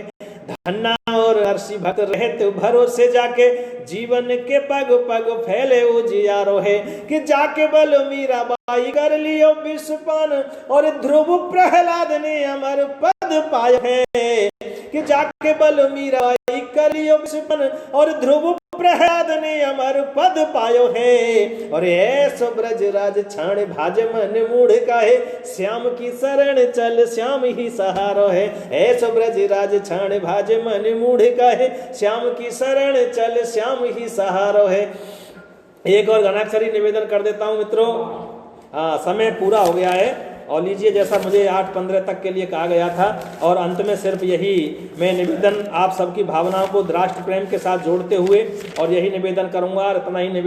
धन्ना और हर्षि भक्त रहत भरोसे जाके जीवन के पग पग फैले उजियारो है, कि जाके बल मीरा बाई कर लियो विषपान और ध्रुव प्रहलाद ने अमर पद पायो है, कि जाके बल मीरा बाई कर लियो विषपान और ध्रुव प्रहलाद ने अमर पद पायो है, और ऐसो ब्रज राज छाण भाज मन मूढ़ काहे श्याम की शरण चल श्याम ही सहारो है, ऐसो ब्रज राज छाण भाज मन मूढ़ काहे श्याम की शरण चल श्याम ही सहारो है। एक और घनाक्षरी निवेदन कर देता हूं मित्रों, समय पूरा हो गया है और लीजिए जैसा मुझे 8:15 तक के लिए कहा गया था, और अंत में सिर्फ यही मैं निवेदन आप सबकी भावनाओं को राष्ट्र प्रेम के साथ जोड़ते हुए और यही निवेदन करूंगा और इतना ही निवेदन